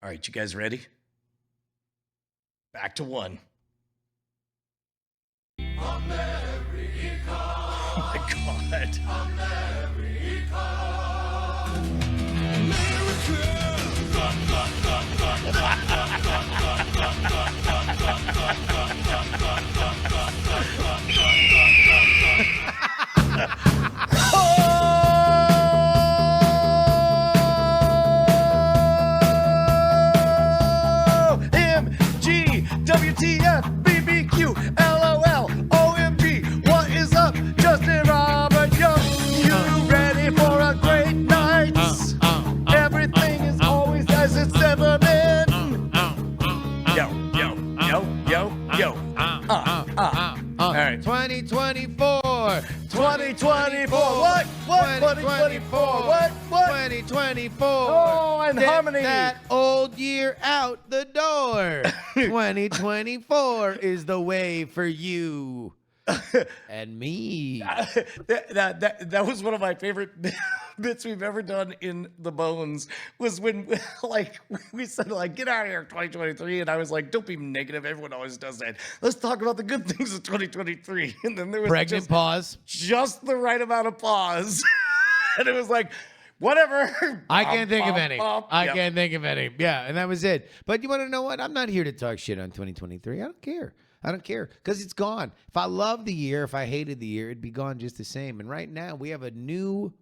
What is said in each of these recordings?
All right, you guys ready? Back to one. America. Oh my God. WTF, BBQ, LOL, OMG, what is up, Justin Robert Young? You ready for a great night? Everything is always as it's ever been. Yo. All right. 2024. 2024. What? 2024. What? 2024. Oh, and Get harmony. that old year out the door. 2024 is the way for you and me. That was one of my favorite bits we've ever done in the Bones, was when we said get out of here 2023, and I was like, don't be negative, everyone always does that, let's talk about the good things of 2023. And then there was Pregnant pause. just the right amount of pause. And it was like, whatever. I can't think of any. I Yep. can't think of any. Yeah, and that was it. But you want to know what? I'm not here to talk shit on 2023. I don't care. I don't care because it's gone. If I loved the year, if I hated the year, it'd be gone just the same. And right now we have a new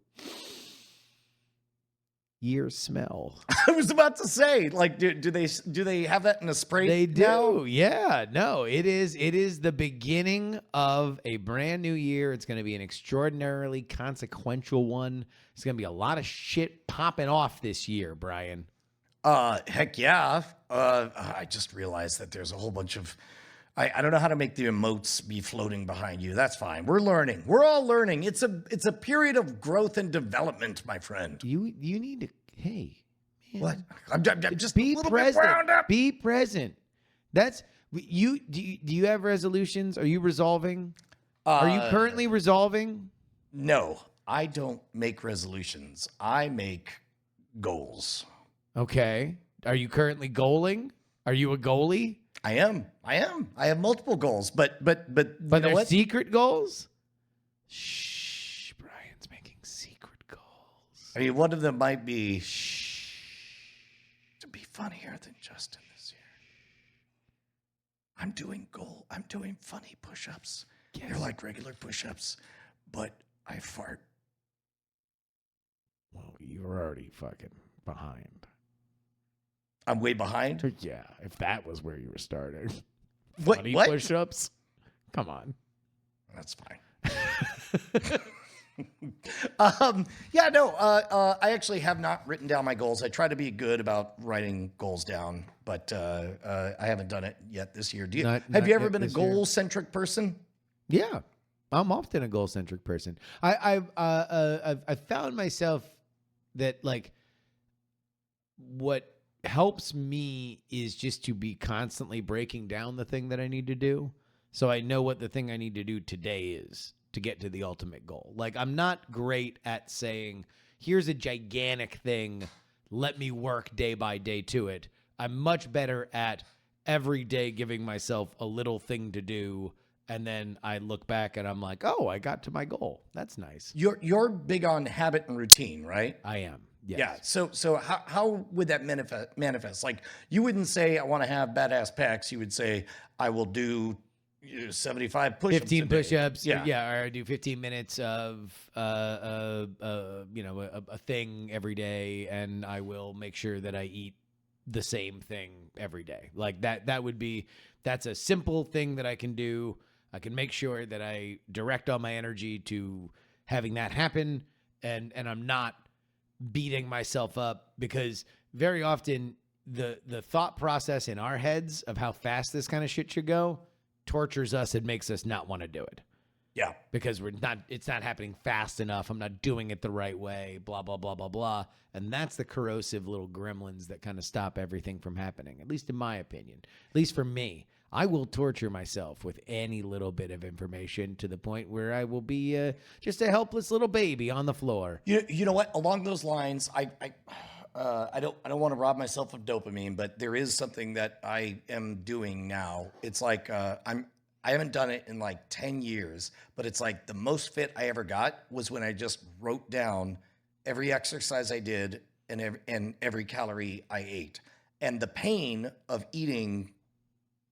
year smell. I was about to say, do they have that in a spray? They do. now? Yeah. No, it is the beginning of a brand new year. It's going to be an extraordinarily consequential one. It's going to be a lot of shit popping off this year, Brian. Heck yeah. I just realized that there's a whole bunch of, I don't know how to make the emotes be floating behind you. That's fine. We're learning. We're all learning. It's a period of growth and development, my friend. You need to, hey, man. What? I'm just Be a little present. bit wound up. Be present. That's you. Do you have resolutions? Are you resolving? Are you currently resolving? No, I don't make resolutions. I make goals. Okay. Are you currently goaling? Are you a goalie? I am. I have multiple goals, but you know they're what? secret goals? Shh. Brian's making secret goals. I mean, one of them might be to be funnier than Justin this year. I'm doing funny push-ups. Yes. They're like regular push-ups, but I fart. Well, you're already fucking behind. I'm way behind. Yeah, if that was where you were starting. What? Funny What? push-ups? Come on. That's fine. I actually have not written down my goals. I try to be good about writing goals down, but I haven't done it yet this year. Have you ever been a goal-centric person? Yeah, I'm often a goal-centric person. I've found myself that what helps me is just to be constantly breaking down the thing that I need to do, so I know what the thing I need to do today is to get to the ultimate goal. I'm not great at saying, here's a gigantic thing, let me work day by day to it. I'm much better at every day giving myself a little thing to do, and then I look back and I'm like, oh, I got to my goal. That's nice. You're big on habit and routine, right? I am. Yes. Yeah. So how would that manifest? You wouldn't say I want to have badass pecs. You would say I will do 75 push-ups. 15 push-ups. Yeah. Or I do 15 minutes of a thing every day, and I will make sure that I eat the same thing every day. That's a simple thing that I can do. I can make sure that I direct all my energy to having that happen, and I'm not beating myself up, because very often the thought process in our heads of how fast this kind of shit should go tortures us and makes us not want to do it. Yeah. Because it's not happening fast enough. I'm not doing it the right way, blah, blah, blah, blah, blah. And that's the corrosive little gremlins that kind of stop everything from happening, at least in my opinion. At least for me. I will torture myself with any little bit of information to the point where I will be just a helpless little baby on the floor. You know what? Along those lines, I don't want to rob myself of dopamine, but there is something that I am doing now. It's like I haven't done it in like 10 years, but it's like the most fit I ever got was when I just wrote down every exercise I did and every calorie I ate. And the pain of eating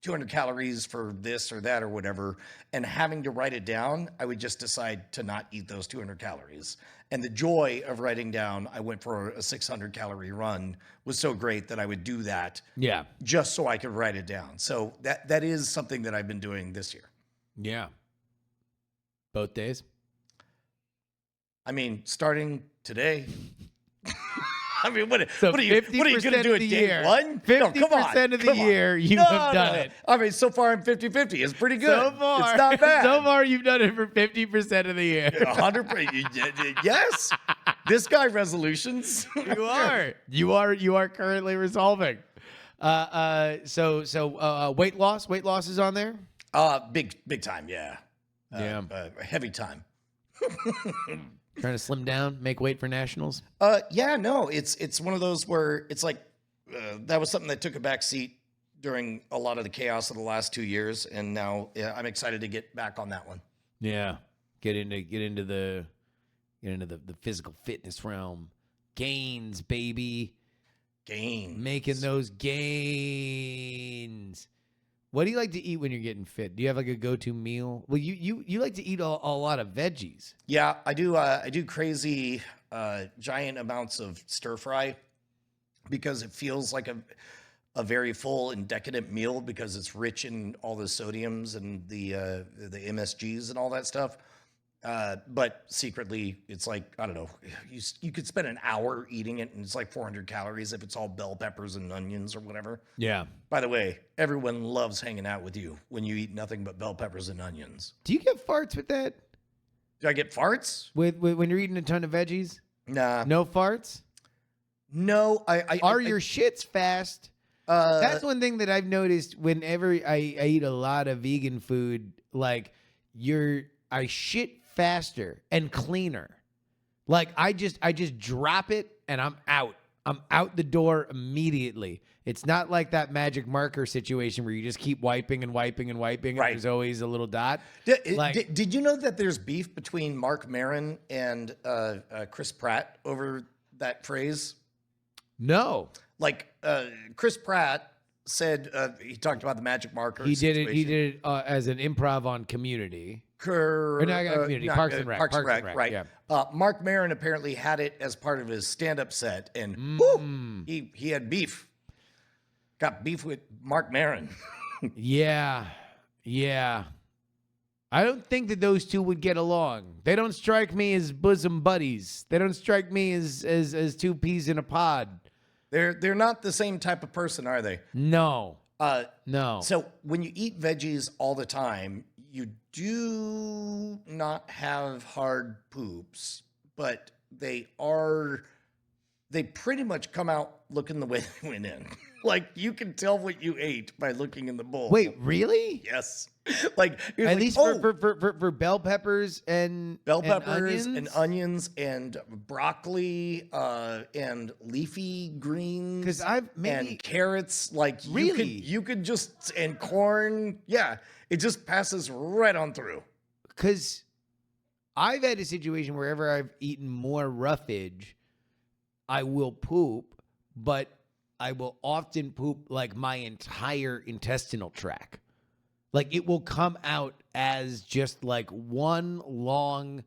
200 calories for this or that or whatever, and having to write it down, I would just decide to not eat those 200 calories. And the joy of writing down, I went for a 600 calorie run, was so great that I would do that Yeah. just so I could write it down. So that is something that I've been doing this year. Yeah. Both days. I mean, starting today. I mean, what So are you going to do at day one? 50% of the year you have done it. I mean, so far I'm 50-50. It's pretty good. So far, it's not bad. So far, you've done it for 50% of the year. 100%. Yes. This guy resolutions. You are currently resolving. So weight loss is on there. Big time. Yeah. Heavy time. Trying to slim down, make weight for nationals. Yeah, no, it's one of those where it's like that was something that took a back seat during a lot of the chaos of the last 2 years, and now I'm excited to get back on that one. Yeah, get into the physical fitness realm. Gains, baby. Gains. Making those gains. What do you like to eat when you're getting fit? Do you have like a go-to meal? Well, you like to eat a lot of veggies. Yeah, I do. I do crazy giant amounts of stir fry because it feels like a very full and decadent meal because it's rich in all the sodiums and the MSGs and all that stuff. But secretly, it's like, I don't know, you could spend an hour eating it and it's like 400 calories if it's all bell peppers and onions or whatever. Yeah. By the way, everyone loves hanging out with you when you eat nothing but bell peppers and onions. Do you get farts with that? Do I get farts? With when you're eating a ton of veggies? Nah. No farts? No. Are your shits fast? That's one thing that I've noticed whenever I eat a lot of vegan food, like I shit faster and cleaner. Like I just drop it and I'm out. I'm out the door immediately. It's not like that magic marker situation where you just keep wiping and wiping and wiping. Right. And there's always a little dot. Did you know that there's beef between Mark Maron and Chris Pratt over that phrase? No. Like Chris Pratt said, he talked about the magic marker. He did situation. it as an improv on Community. Community, Parks and Rec. Right. Yeah. Mark Maron apparently had it as part of his stand-up set, and whoo, he had beef. Got beef with Mark Maron. Yeah. I don't think that those two would get along. They don't strike me as bosom buddies. They don't strike me as two peas in a pod. They're not the same type of person, are they? No. No. So when you eat veggies all the time, you do not have hard poops, but they pretty much come out looking the way they went in. Like you can tell what you ate by looking in the bowl. Wait, really? Yes. Like at least for bell peppers and onions and broccoli and leafy greens and carrots. Like really, you could just and corn. Yeah, it just passes right on through. Because I've had a situation wherever I've eaten more roughage, I will poop, but I will often poop like my entire intestinal tract. Like it will come out as just like one long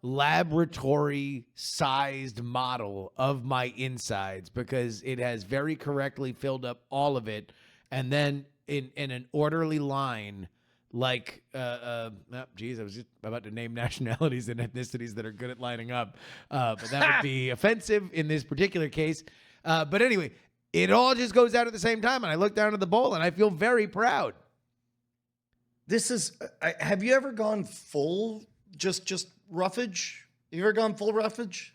laboratory-sized model of my insides because it has very correctly filled up all of it. And then in an orderly line, like, geez, I was just about to name nationalities and ethnicities that are good at lining up. But that would be offensive in this particular case. But anyway, it all just goes out at the same time. And I look down at the bowl and I feel very proud. This is, have you ever gone full, just roughage? You ever gone full roughage?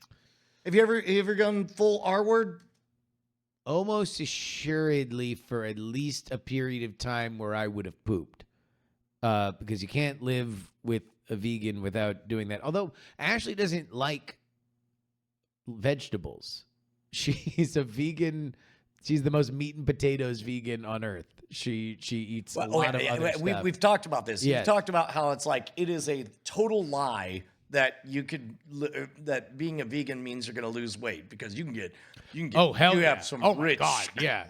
Have you ever gone full R word? Almost assuredly for at least a period of time where I would have pooped. Because you can't live with a vegan without doing that. Although Ashley doesn't like vegetables. she's a vegan. She's the most meat and potatoes vegan on earth. She eats a lot of other stuff. We've talked about this. Yeah. You've talked about how it's like it is a total lie that that being a vegan means you're going to lose weight because you can get Oh hell you yeah. have some oh rich my god, yeah.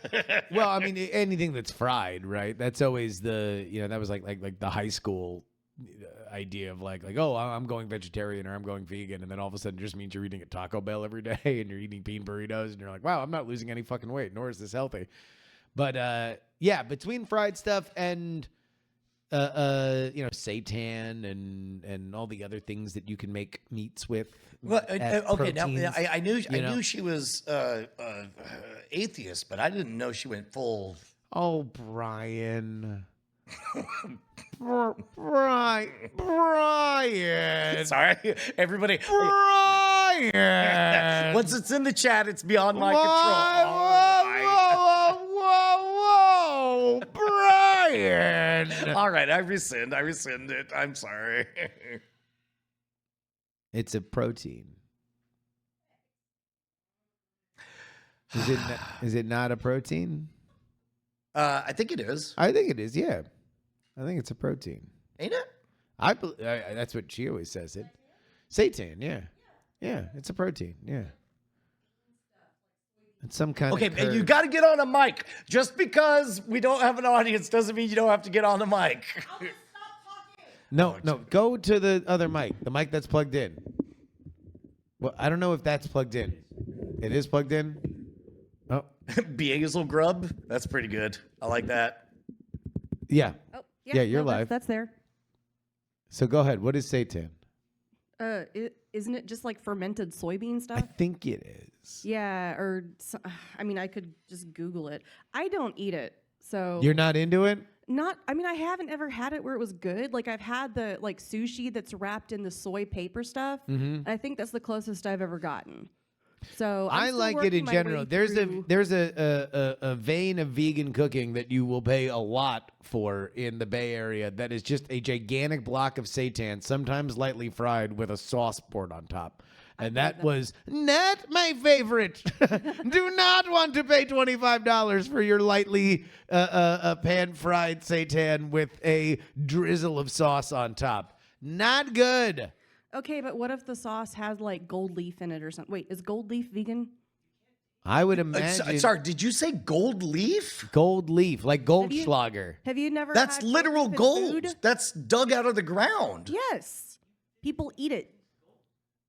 Well, I mean anything that's fried, right? That's always the that was like the high school idea of like oh I'm going vegetarian or I'm going vegan, and then all of a sudden it just means you're eating at Taco Bell every day and you're eating bean burritos and you're like wow I'm not losing any fucking weight nor is this healthy. But yeah, between fried stuff and seitan and all the other things that you can make meats with. Well, as okay, now proteins, I knew she was atheist, but I didn't know she went full. Oh, Brian. Brian. Sorry, everybody. Brian. Once it's in the chat, it's beyond my control. Whoa, Brian. All right, I rescind it. I'm sorry. It's a protein. Is it not a protein? I think it is. I think it is, yeah. I think it's a protein. Ain't it? That's what she always says it. Seitan, yeah. Yeah, it's a protein, yeah. It's some kind of Okay, you got to get on a mic. Just because we don't have an audience doesn't mean you don't have to get on the mic. No, go to the other mic, the mic that's plugged in. Well, I don't know if that's plugged in. It is plugged in? Oh. Beazel grub? That's pretty good. I like that. Yeah. Oh, Yeah, you're live. That's there. So go ahead. What is seitan? Isn't it just like fermented soybean I stuff? think it is. Yeah, I could just Google it. I don't eat it, so You're not into it? I haven't ever had it where it was good. Like I've had the sushi that's wrapped in the soy paper stuff. Mm-hmm. I think that's the closest I've ever gotten. So I like it in general. There's a vein of vegan cooking that you will pay a lot for in the Bay Area that is just a gigantic block of seitan, sometimes lightly fried with a sauce poured on top. And that was not my favorite. Do not want to pay $25 for your lightly pan-fried seitan with a drizzle of sauce on top. Not good. Okay, but what if the sauce has like gold leaf in it or something? Wait, is gold leaf vegan? I would imagine. Sorry, did you say gold leaf? Gold leaf, like Goldschlager. Have you never? That's had literal leaf in gold. food? That's dug out of the ground. Yes, people eat it.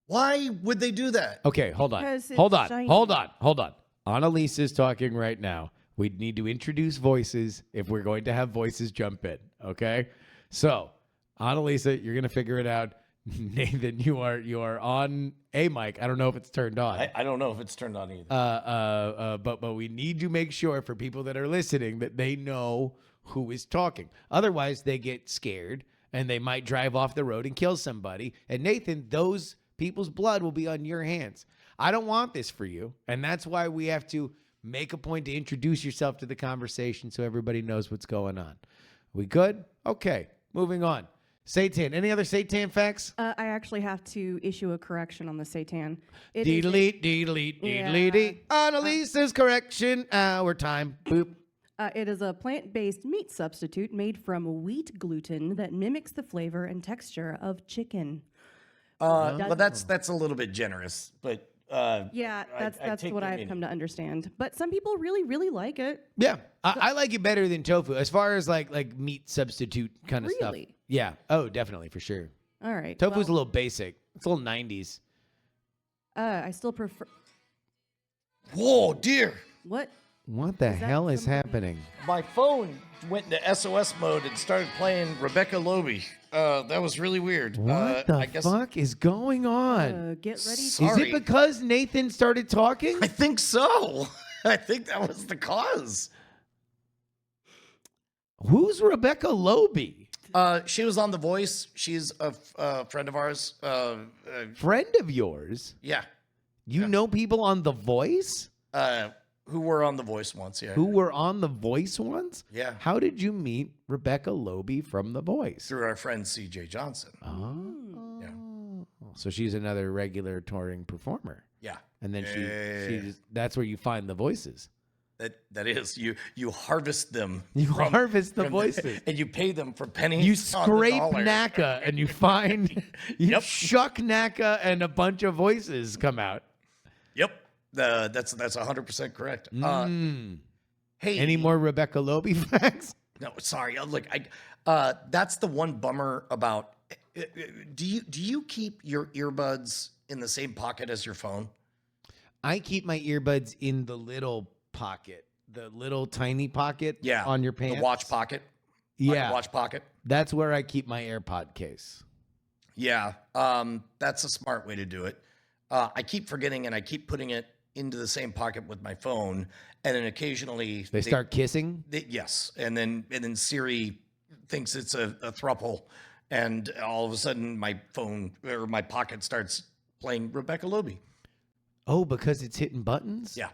Why would they do that? Okay, hold on. Because it's Hold on. shiny. Hold on. Annalise is talking right now. We need to introduce voices if we're going to have voices jump in. Okay? So, Annalisa, you're gonna figure it out. Nathan, you are on a mic. I don't know if it's turned on. I don't know if it's turned on either. But we need to make sure for people that are listening that they know who is talking. Otherwise, they get scared and they might drive off the road and kill somebody. And Nathan, those people's blood will be on your hands. I don't want this for you, and that's why we have to make a point to introduce yourself to the conversation so everybody knows what's going on. We good? Okay, moving on. Seitan. Any other seitan facts? I actually have to issue a correction on the seitan. Deedly. Annalisa's correction hour time. Boop. It is a plant-based meat substitute made from wheat gluten that mimics the flavor and texture of chicken. But that's a little bit generous. But Yeah, I that's take what the I've meaning. come to understand. But some people really, really like it. Yeah, I like it better than tofu as far as like meat substitute kind of stuff. Really? Yeah. Oh, definitely for sure. All right. Tofu's a well, little basic. It's a little 90s. I still prefer. Whoa, dear. What? What the hell is happening? My phone went into SOS mode and started playing Rebecca Loby. That was really weird. What I the guess, fuck is going on? Get ready. Is Sorry. it because Nathan started talking? I think so. I think that was the cause. Who's Rebecca Loby? She was on The Voice. She's a friend of ours. Friend of yours? Yeah. You know people on The Voice? Who were on The Voice once, yeah. Who were on The Voice once? Yeah. How did you meet Rebecca Loby from The Voice? Through our friend CJ Johnson. Oh. Yeah. So she's another regular touring performer. Yeah. and then that's where you find the voices. That is, you harvest them. You harvest the from voices. and you pay them for pennies. You on the scrape dollar. NACA and you find you Yep. shuck NACA and a bunch of voices come out. Yep, that's 100% correct. Hey, Any more Rebecca Loby facts? No, sorry. Look, that's the one bummer about. Do you keep your earbuds in the same pocket as your phone? I keep my earbuds in the little pocket, the little tiny pocket on your pants. The watch pocket. Yeah. Watch pocket. That's where I keep my AirPod case. Yeah. That's a smart way to do it. I keep forgetting and I keep putting it into the same pocket with my phone. And then occasionally They start kissing? Yes. And then Siri thinks it's a throuple. And all of a sudden my phone or my pocket starts playing Rebecca Loby. Oh, because it's hitting buttons? Yeah.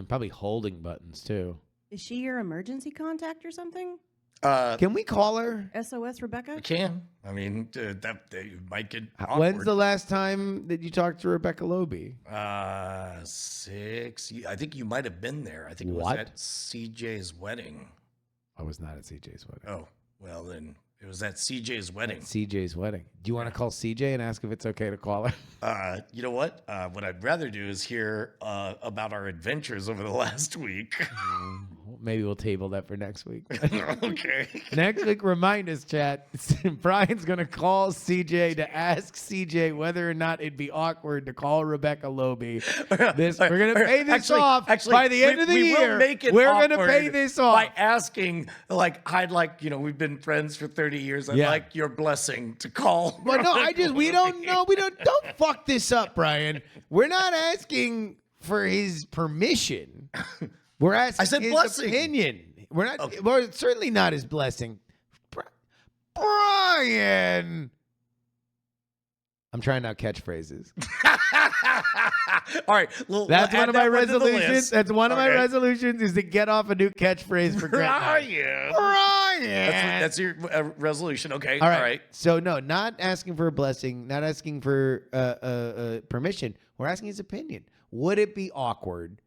Probably holding buttons too. Is she your emergency contact or something? Can we call her? SOS Rebecca? I can. I mean, that you might get awkward. When's the last time that you talked to Rebecca Loby? 6. I think you might have been there. I think it was What? at CJ's wedding. I was not at CJ's wedding. Oh, well then it was at CJ's wedding. CJ's wedding. Do you want to call CJ and ask if it's okay to call her? You know what? What I'd rather do is hear about our adventures over the last week. Maybe we'll table that for next week. Okay. Next week, remind us, chat. Brian's going to call CJ to ask CJ whether or not it'd be awkward to call Rebecca Loby. We're going to pay this off by the end of the year. Will make it we're going to awkward pay this off. by asking, I'd like, we've been friends for 30 years. I'd like your blessing to call. Well, no, we don't know. Don't fuck this up, Brian. We're not asking for his permission. We're asking his blessing. opinion. We're not. Okay. Well, it's certainly not his blessing. Brian. I'm trying out catchphrases. All right. That's one of my resolutions. That's one of my resolutions is to get off a new catchphrase for Brian. That's your resolution. Okay. All right. So no, not asking for a blessing, not asking for permission. We're asking his opinion. Would it be awkward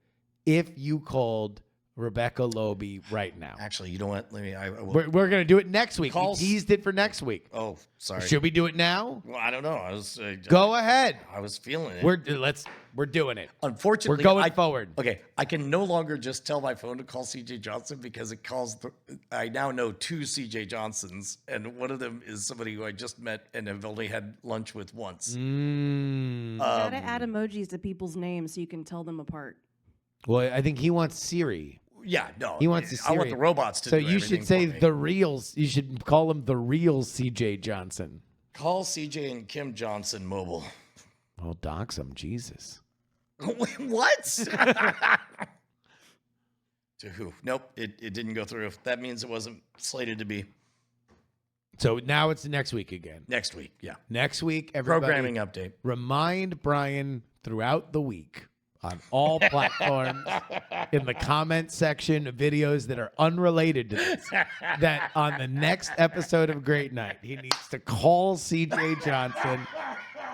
if you called Rebecca Loby right now? Actually, you know what? We're going to do it next week. We teased it for next week. Oh, sorry. Should we do it now? Well, I don't know. Go ahead. I was feeling it. We're doing it. Unfortunately, we're going forward. Okay, I can no longer just tell my phone to call CJ Johnson because it calls. I now know 2 CJ Johnsons, and one of them is somebody who I just met and have only had lunch with once. You gotta add emojis to people's names so you can tell them apart. Well, I think he wants Siri. Yeah, no. He wants Siri. I want the robots to. So do you should say for me. the real. You should call him the real CJ Johnson. Call CJ and Kim Johnson mobile. Oh, dox him, Jesus. What? To who? Nope, it didn't go through. That means it wasn't slated to be. So now it's next week again. Next week, yeah. Next week, everybody. Programming update. Remind Brian throughout the week on all platforms, in the comment section of videos that are unrelated to this, that on the next episode of Great Night, he needs to call CJ Johnson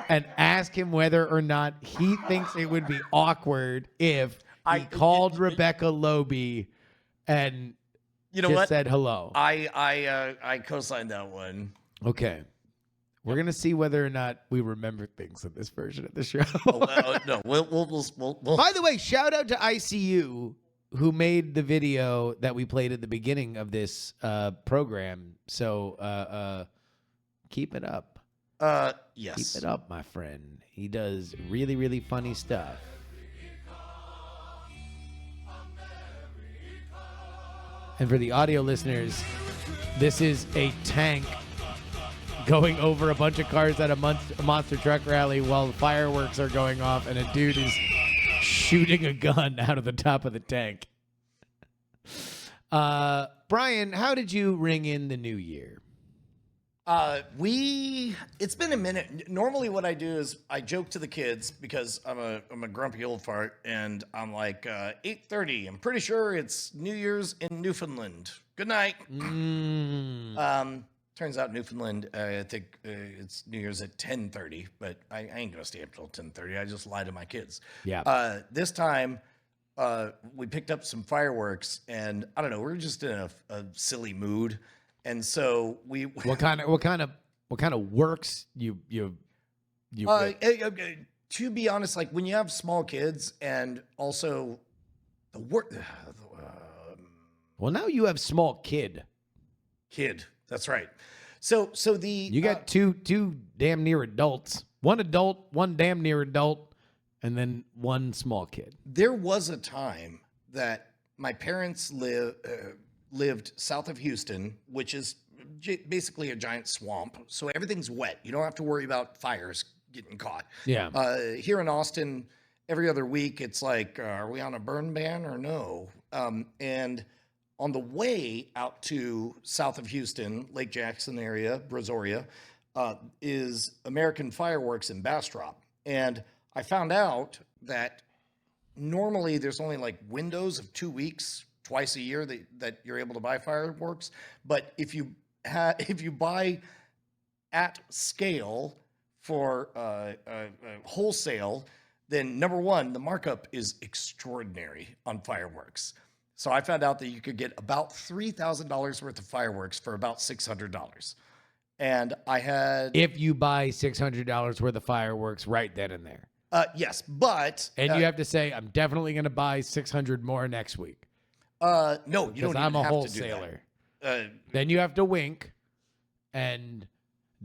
and ask him whether or not he thinks it would be awkward if he called Rebecca Loby and said hello. I co-signed that one. Okay. We're going to see whether or not we remember things in this version of the show. No, we'll. By the way, shout out to ICU who made the video that we played at the beginning of this program. So keep it up. Yes. Keep it up, my friend. He does really, really funny stuff. And for the audio listeners, this is a tank going over a bunch of cars at a monster truck rally while fireworks are going off and a dude is shooting a gun out of the top of the tank. Brian, how did you ring in the new year? It's been a minute. Normally what I do is I joke to the kids because I'm a grumpy old fart and I'm like, 8:30. I'm pretty sure it's New Year's in Newfoundland. Good night. Turns out Newfoundland, I think it's New Year's at 10:30, but I ain't gonna stay up till 10:30. I just lie to my kids. Yeah. This time, we picked up some fireworks, and I don't know, we were just in a silly mood, and so we. What kind of works you To be honest, like when you have small kids, and also the work. Well, now you have small kid. That's right. So the You got two damn near adults. One adult, one damn near adult, and then one small kid. there was a time that my parents lived south of Houston, which is basically a giant swamp. So everything's wet. You don't have to worry about fires getting caught. Yeah. Here in Austin, every other week, it's like, are we on a burn ban or no? And on the way out to south of Houston, Lake Jackson area, Brazoria, is American Fireworks in Bastrop. And I found out that normally there's only like windows of 2 weeks, twice a year that you're able to buy fireworks. But if you buy at scale for wholesale, then number one, the markup is extraordinary on fireworks. So I found out that you could get about $3,000 worth of fireworks for about $600. And I had If you buy $600 worth of fireworks right then and there. yes, but And you have to say, I'm definitely going to buy 600 more next week. no, you Because don't I'm even a have wholesaler. to do that. Then you have to wink and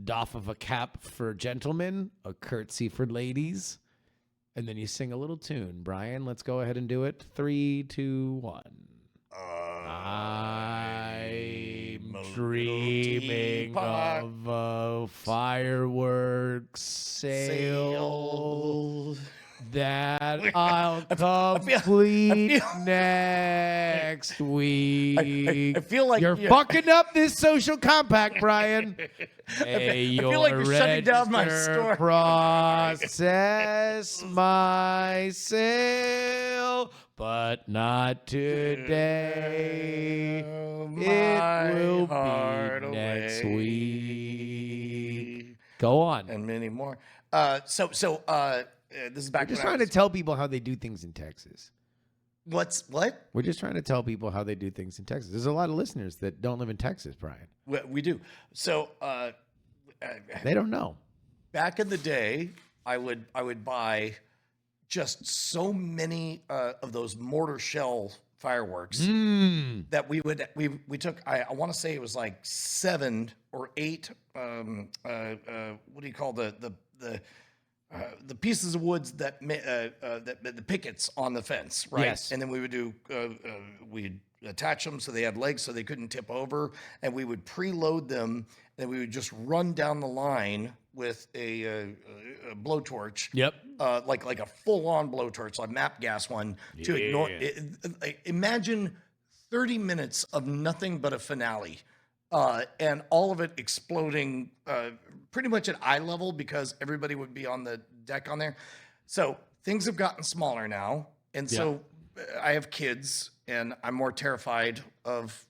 doff of a cap for gentlemen, a curtsy for ladies. And then you sing a little tune. Brian, let's go ahead and do it. 3, 2, 1. I'm dreaming teapot of a fireworks sale that I'll complete next week. I feel like You're fucking up this social compact, Brian. Hey, I feel like you're shutting down my register store. Process my sale, but not today. It will be next week. Go on. And many more. So this is back. We're just when I trying to was- tell people how they do things in Texas. What? We're just trying to tell people how they do things in Texas. There's a lot of listeners that don't live in Texas, Brian. We do. So They don't know. back in the day, I would buy just so many of those mortar shell fireworks that we took. I want to say it was like 7 or 8. What do you call the pieces of woods that the pickets on the fence, right? Yes. And then we would do we'd attach them so they had legs so they couldn't tip over, and we would preload them, and we would just run down the line with a blowtorch. Yep. Like a full-on blowtorch, like map gas one, to ignore. Imagine 30 minutes of nothing but a finale, and all of it exploding pretty much at eye level because everybody would be on the deck on there. So things have gotten smaller now, and so I have kids, and I'm more terrified of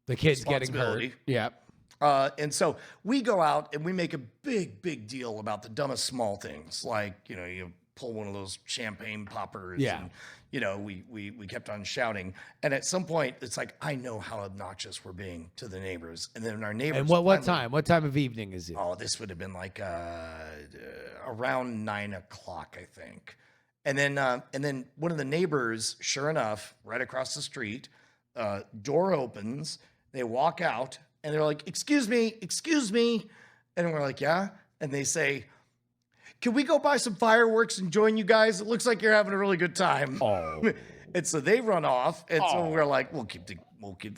The kids getting hurt. responsibility. Yeah. And so we go out and we make a big deal about the dumbest small things, like, you pull one of those champagne poppers. Yeah. And, we kept on shouting. And at some point, it's like, I know how obnoxious we're being to the neighbors. And then our neighbors. And what finally- time? What time of evening is it? Oh, this would have been like around 9 o'clock, I think. And then one of the neighbors, sure enough, right across the street, door opens. They walk out. And they're like, excuse me. And we're like, yeah. And they say, can we go buy some fireworks and join you guys? It looks like you're having a really good time. Oh. And so they run off. And so we're like, we'll keep the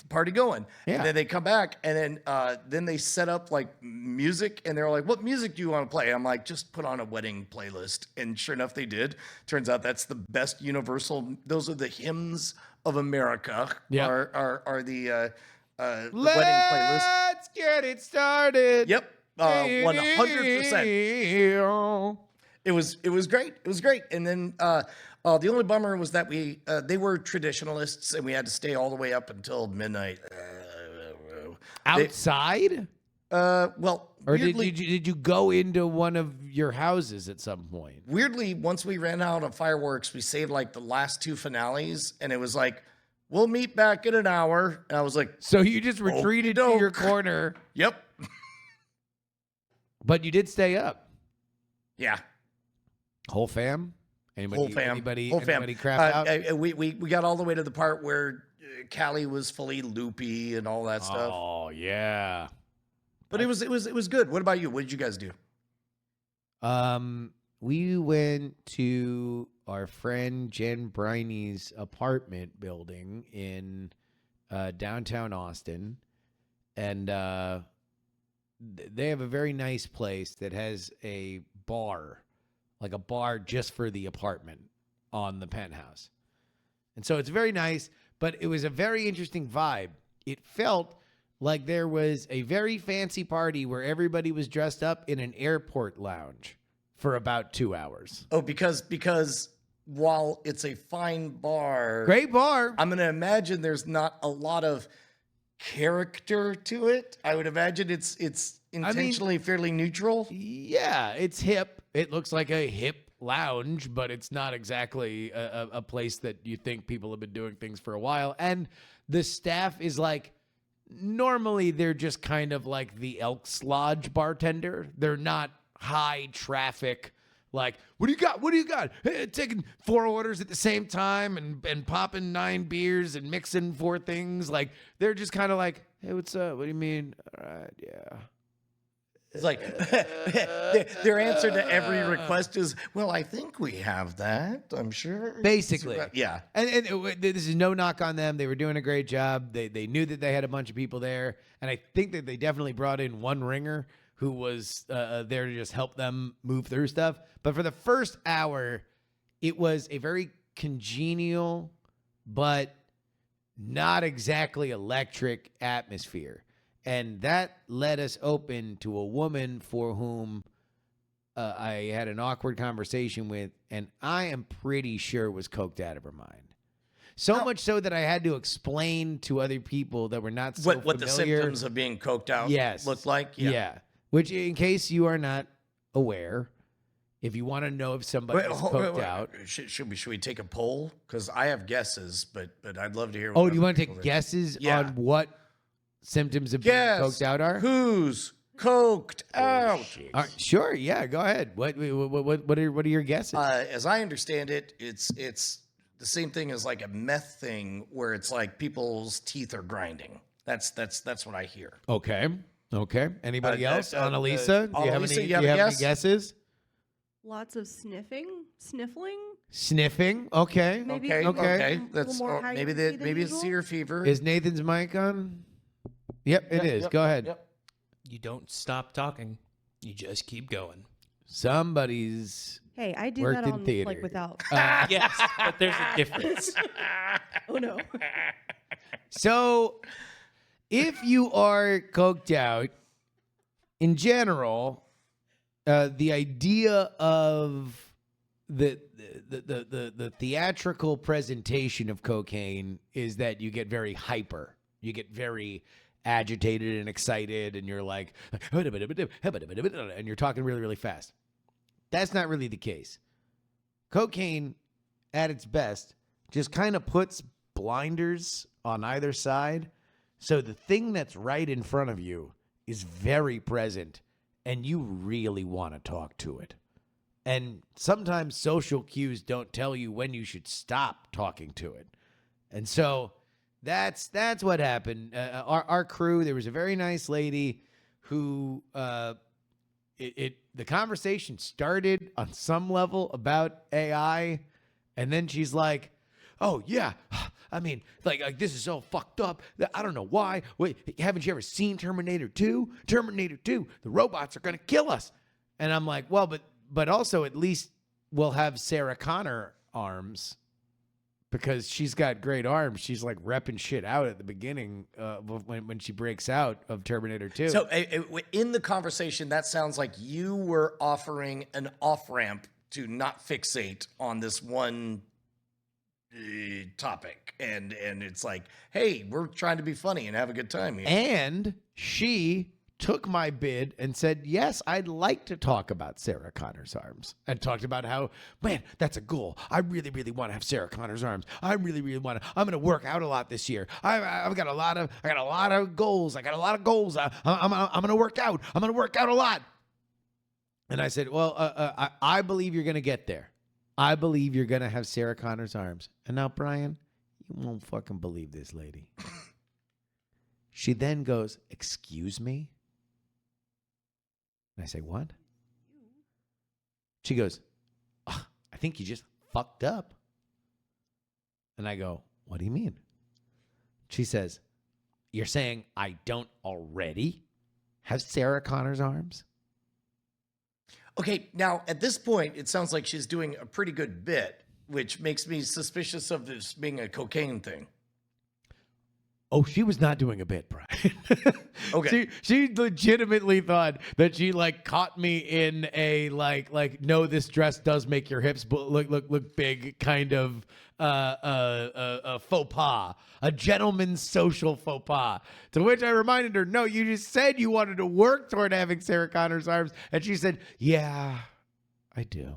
party going. Yeah. And then they come back. And then they set up like music. And they're like, what music do you want to play? I'm like, just put on a wedding playlist. And sure enough, they did. Turns out that's the best universal. Those are the hymns of America. Yep. Are the wedding playlist. Let's get it started. Yep, 100%. It was great. It was great. And then the only bummer was that they were traditionalists, and we had to stay all the way up until midnight. Outside? Well, Or weirdly, did you go into one of your houses at some point? weirdly, once we ran out of fireworks, we saved like the last two finales, and it was like, we'll meet back in an hour. And I was like, So you just retreated to your Okey-doke. corner, yep. but you did stay up. Yeah. Whole fam? Anybody, Whole fam. Anybody, Whole fam. anybody crap out? We got all the way to the part where Callie was fully loopy and all that stuff. Oh, yeah. But it was good. What about you? What did you guys do? We went to our friend Jen Briney's apartment building in downtown Austin, and they have a very nice place that has a bar, like a bar just for the apartment on the penthouse. And so it's very nice, but it was a very interesting vibe. It felt like there was a very fancy party where everybody was dressed up in an airport lounge for about 2 hours. Oh, because while it's a fine bar, Great bar. I'm going to imagine there's not a lot of character to it. I would imagine it's intentionally fairly neutral. Yeah, it's hip. It looks like a hip lounge, but it's not exactly a place that you think people have been doing things for a while. And the staff is like, normally they're just kind of like the Elks Lodge bartender. They're not high traffic, like, what do you got? What do you got? Hey, taking 4 orders at the same time and popping 9 beers and mixing 4 things. Like, they're just kind of like, hey, what's up? What do you mean? All right, yeah. It's like their answer to every request is, well, I think we have that. I'm sure. Basically. Yeah. And this is no knock on them. They were doing a great job. They knew that they had a bunch of people there. And I think that they definitely brought in one ringer who was there to just help them move through stuff. But for the first hour, it was a very congenial, but not exactly electric atmosphere. And that led us open to a woman for whom I had an awkward conversation with, and I am pretty sure was coked out of her mind. So much so that I had to explain to other people that were not so What the familiar. symptoms of being coked out Yes. look like. Yeah. Which, in case you are not aware, if you want to know if somebody is coked out. Should we take a poll? Because I have guesses, but I'd love to hear. Oh, what do you other want to people take think. guesses Yeah. on what symptoms of being Guess coked out are? who's coked out? All right, sure, yeah, go ahead. What are your guesses? As I understand it, it's the same thing as like a meth thing, where it's like people's teeth are grinding. That's what I hear. Okay. Anybody else? Annalisa, Annalisa, do you have any? you Do have you a have any guess? guesses? Lots of sniffling. Sniffing. Okay. Maybe Okay, a okay. little That's more high maybe intensity than maybe it's usual? cedar fever. Is Nathan's mic on? Yep, it is. Yep, Go ahead. yep. You don't stop talking. You just keep going. Somebody's. Hey, I do Worked that in on theater. like without. Yes, but there's a difference. Oh no. So, if you are coked out, in general, the idea of the theatrical presentation of cocaine is that you get very hyper. You get very agitated and excited, and you're like, and you're talking really, really fast. That's not really the case. Cocaine, at its best, just kind of puts blinders on either side. So the thing that's right in front of you is very present, and you really want to talk to it. And sometimes social cues don't tell you when you should stop talking to it. And so that's what happened. Our crew, there was a very nice lady who the conversation started on some level about AI, and then she's like, "Oh yeah, I mean, like this is so fucked up that I don't know why. Wait, haven't you ever seen Terminator 2? Terminator 2, the robots are gonna kill us." And I'm like, "Well, but also at least we'll have Sarah Connor arms." Because she's got great arms. She's like repping shit out at the beginning when she breaks out of Terminator 2. So in the conversation, that sounds like you were offering an off-ramp to not fixate on this one topic. And it's like, hey, we're trying to be funny and have a good time here. And she took my bid and said, yes, I'd like to talk about Sarah Connor's arms, and talked about how, man, that's a goal. I really, really want to have Sarah Connor's arms. I really, really want to. I'm going to work out a lot this year. I've got a lot of goals. I got a lot of goals. I'm going to work out. I'm going to work out a lot. And I said, well, I believe you're going to get there. I believe you're going to have Sarah Connor's arms. And now, Brian, you won't fucking believe this lady. She then goes, excuse me? And I say, what? She goes, oh, I think you just fucked up. And I go, what do you mean? She says, you're saying I don't already have Sarah Connor's arms? Okay, now at this point, it sounds like she's doing a pretty good bit, which makes me suspicious of this being a cocaine thing. Oh, she was not doing a bit, Brian. Okay. She legitimately thought that she like caught me in a like no, this dress does make your hips look big kind of a faux pas, a gentleman's social faux pas. To which I reminded her, no, you just said you wanted to work toward having Sarah Connor's arms, and she said, yeah, I do.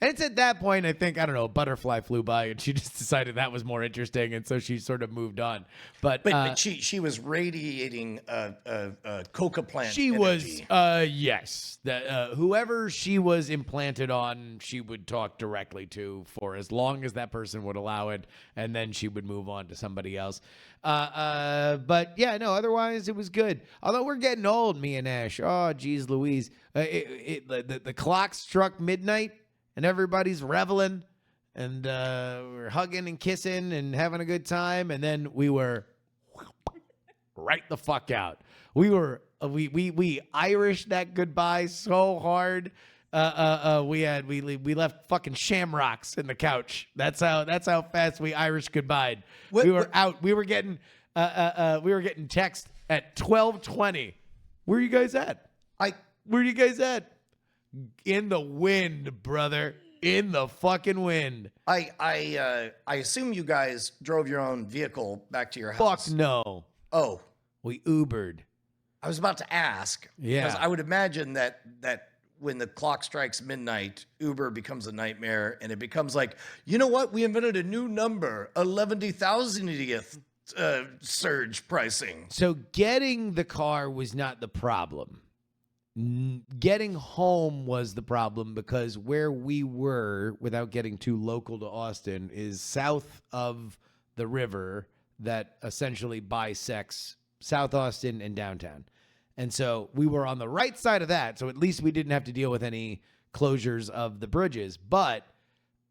And it's at that point, I think, I don't know, a butterfly flew by and she just decided that was more interesting. And so she sort of moved on. But she was radiating a coca plant. She energy. was, yes. That whoever she was implanted on, she would talk directly to for as long as that person would allow it. And then she would move on to somebody else. But yeah, no, otherwise it was good. Although we're getting old, me and Ash. Oh, geez, Louise. The clock struck midnight. And everybody's reveling, and we're hugging and kissing and having a good time. And then we were right the fuck out. We were we Irished that goodbye so hard. We left fucking shamrocks in the couch. That's how fast we Irish goodbye. We were out. We were getting text at 12:20. Where are you guys at? Where are you guys at? In the wind, brother. In the fucking wind. I assume you guys drove your own vehicle back to your house. Fuck no. Oh. We Ubered. I was about to ask. Yeah. Because I would imagine that when the clock strikes midnight, Uber becomes a nightmare, and it becomes like, you know what? We invented a new number, 11,000th surge pricing. So getting the car was not the problem. Getting home was the problem, because where we were, without getting too local to Austin, is south of the river that essentially bisects South Austin and downtown. And so we were on the right side of that, so at least we didn't have to deal with any closures of the bridges. But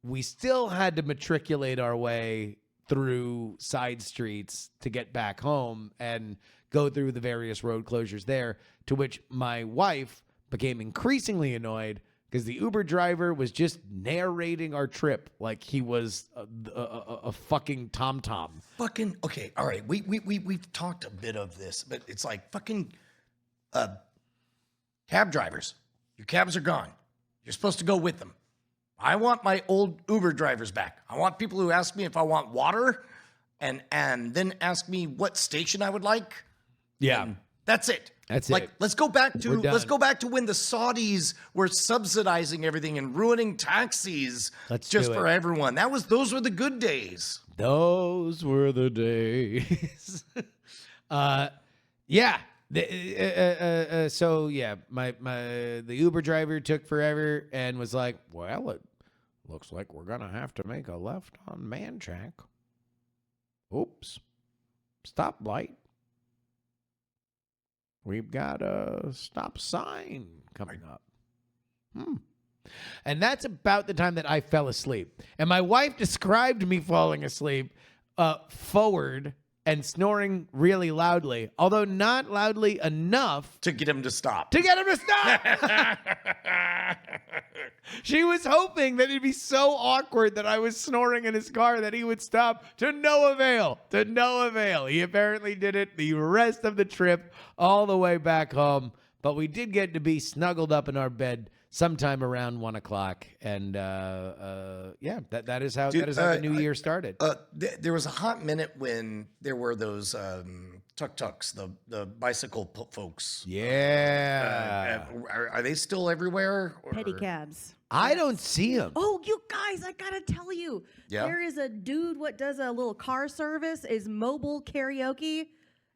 we still had to matriculate our way through side streets to get back home and go through the various road closures there, to which my wife became increasingly annoyed because the Uber driver was just narrating our trip like he was a fucking tom-tom. Fucking, okay, all right, we've talked a bit of this, but it's like fucking cab drivers. Your cabs are gone. You're supposed to go with them. I want my old Uber drivers back. I want people who ask me if I want water and then ask me what station I would like. Yeah. And that's it. That's like, it. Let's go back to We're when the Saudis were subsidizing everything and ruining taxis just for everyone. Those were the good days. Those were the days. Yeah. So yeah, the Uber driver took forever and was like, well, it looks like we're gonna have to make a left on Manchac. Oops. Stoplight. We've got a stop sign coming up. And that's about the time that I fell asleep. And my wife described me falling asleep forward and snoring really loudly, although not loudly enough to get him to stop. She was hoping that it'd be so awkward that I was snoring in his car that he would stop, to no avail. He apparently did it the rest of the trip all the way back home, but we did get to be snuggled up in our bed sometime around 1 o'clock. And yeah, that is how the new year started. There was a hot minute when there were those tuk-tuks, the bicycle folks. Yeah. Are they still everywhere? Or? Pedicabs. I don't see them. Oh, you guys, I gotta tell you. Yeah? There is a dude what does a little car service, is mobile karaoke.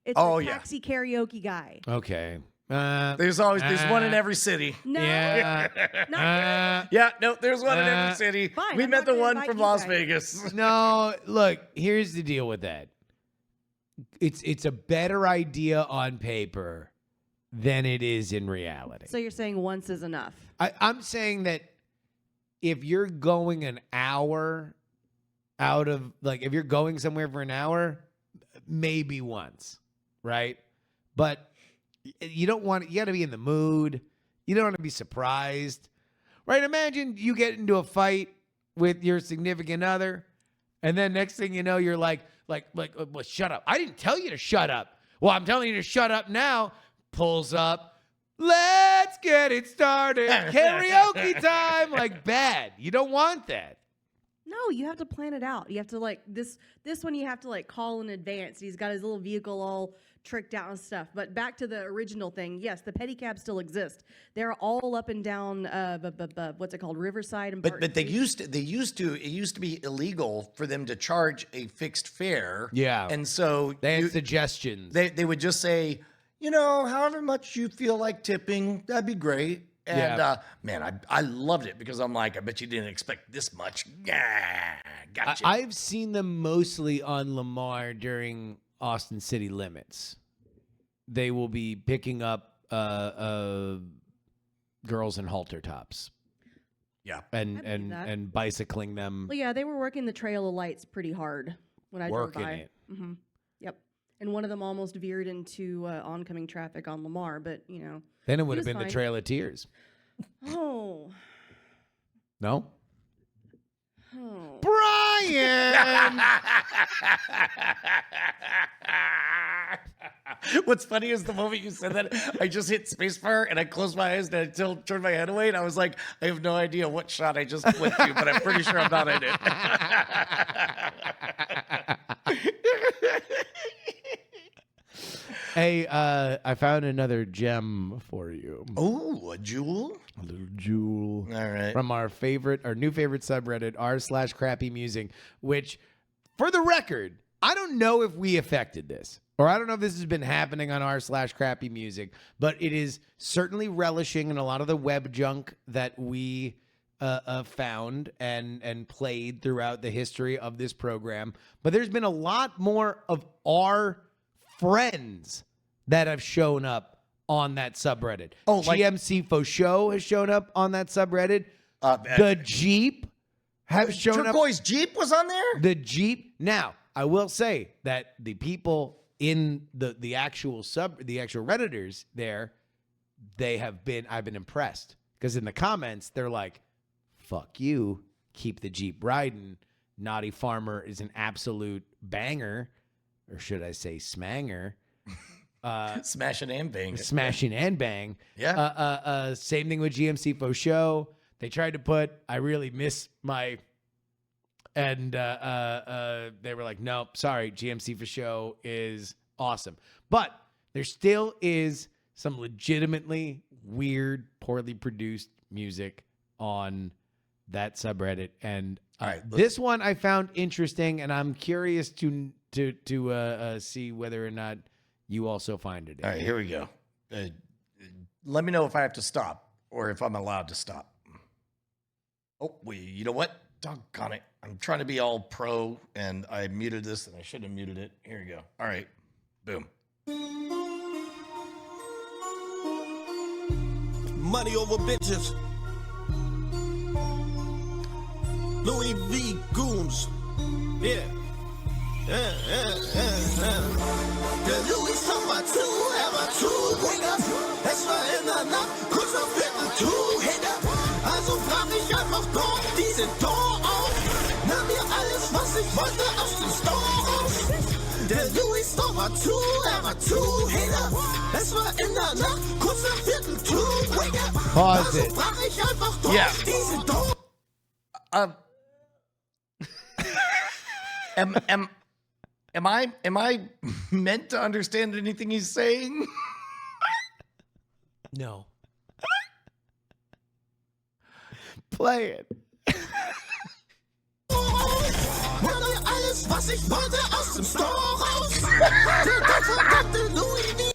It's Oh, a yeah. taxi karaoke guy. Okay. There's one in every city. No. Yeah. Not Yeah, no, there's one in every city. Fine, We I'm met not the gonna one invite from you Las guys. Vegas. No, look, here's the deal with that. It's a better idea on paper than it is in reality. So you're saying once is enough? I'm saying that if you're going an hour out of, like, if you're going somewhere for an hour, maybe once, right? But you don't want, you got to be in the mood. You don't want to be surprised, right? Imagine you get into a fight with your significant other, and then next thing you know, you're like, well, shut up. I didn't tell you to shut up. Well, I'm telling you to shut up now. Pulls up. Let's get it started. Karaoke time. Like, bad. You don't want that. No, you have to plan it out. You have to this one you have to call in advance. He's got his little vehicle all tricked out and stuff. But back to the original thing. Yes, the pedicabs still exist. They're all up and down what's it called? Riverside and But it used to be illegal for them to charge a fixed fare. Yeah. And so They had suggestions. they would just say, however much you feel like tipping, that'd be great. And man, I loved it because I'm like, I bet you didn't expect this much. Yeah, gotcha. I've seen them mostly on Lamar during Austin City Limits. They will be picking up girls in halter tops. Yeah. And bicycling them. Well, yeah, they were working the trail of lights pretty hard when I drove Working by. it. Mm-hmm. Yep. And one of them almost veered into oncoming traffic on Lamar, but Then it would have was been fine. the Trail of Tears. Oh. No? Oh. Brian! What's funny is the moment you said that, I just hit spacebar and I closed my eyes and I turned my head away and I was like, I have no idea what shot I just went to, but I'm pretty sure I'm not in it. Hey, I found another gem for you. Oh, a jewel? A little jewel. All right. From our new favorite subreddit, r/crappy music, which, for the record, I don't know if we affected this, or I don't know if this has been happening on r/crappy music, but it is certainly relishing in a lot of the web junk that we found and played throughout the history of this program. But there's been a lot more of our friends that have shown up on that subreddit. Oh, like GMC Faux Show has shown up on that subreddit. The Jeep have shown up. Turquoise Jeep was on there? The Jeep. Now, I will say that the people in the actual Redditors there, I've been impressed. Because in the comments, they're like, fuck you, keep the Jeep riding. Naughty Farmer is an absolute banger. Or should I say smanger? Smashing and bang. Smashing and bang. Yeah. Same thing with GMC Faux Show. They tried to put, I really miss my, and they were like, nope, sorry, GMC Faux Show is awesome. But there still is some legitimately weird, poorly produced music on that subreddit. And this one I found interesting, and I'm curious to see whether or not you also find it. All right, here we go. Let me know if I have to stop or if I'm allowed to stop. Oh, wait, you know what? Doggone it. I'm trying to be all pro, and I muted this, and I should have muted it. Here we go. All right. Boom. Money over bitches. Louis V. Goons. Yeah. Der Louis Sommer zu, er war zu Digger. Es war in der Nacht, kurz auf Viertel zu Hitter. Also frag ich einfach dort, diesen Tor auf. Nahm mir alles, was ich wollte, aus dem Store raus. Der Louis Store war zu, er war zu Hater. Es war in der Nacht, kurz nach Viertel zu Winger. Pause Also it. brach ich einfach durch Yeah. diese Door. Am I meant to understand anything he's saying? No. Play it. Wurde alles, was ich wollte, aus dem Store raus. Der verdammte Louis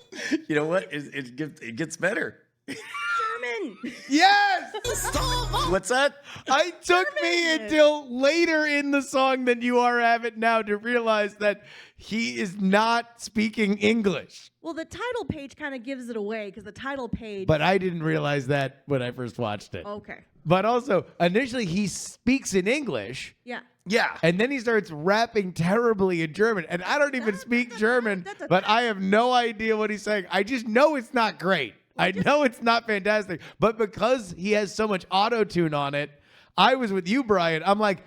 You know what? It gets better. German. Yes! Store raus. What's that? It took me until later in the song than you are have it now to realize that he is not speaking English. Well, the title page kind of gives it away because the title page. But I didn't realize that when I first watched it. Okay. But also, initially he speaks in English. Yeah. Yeah. And then he starts rapping terribly in German. And I don't even speak German, but I have no idea what he's saying. I just know it's not great. I know it's not fantastic. But because he has so much auto-tune on it, I was with you, Brian. I'm like,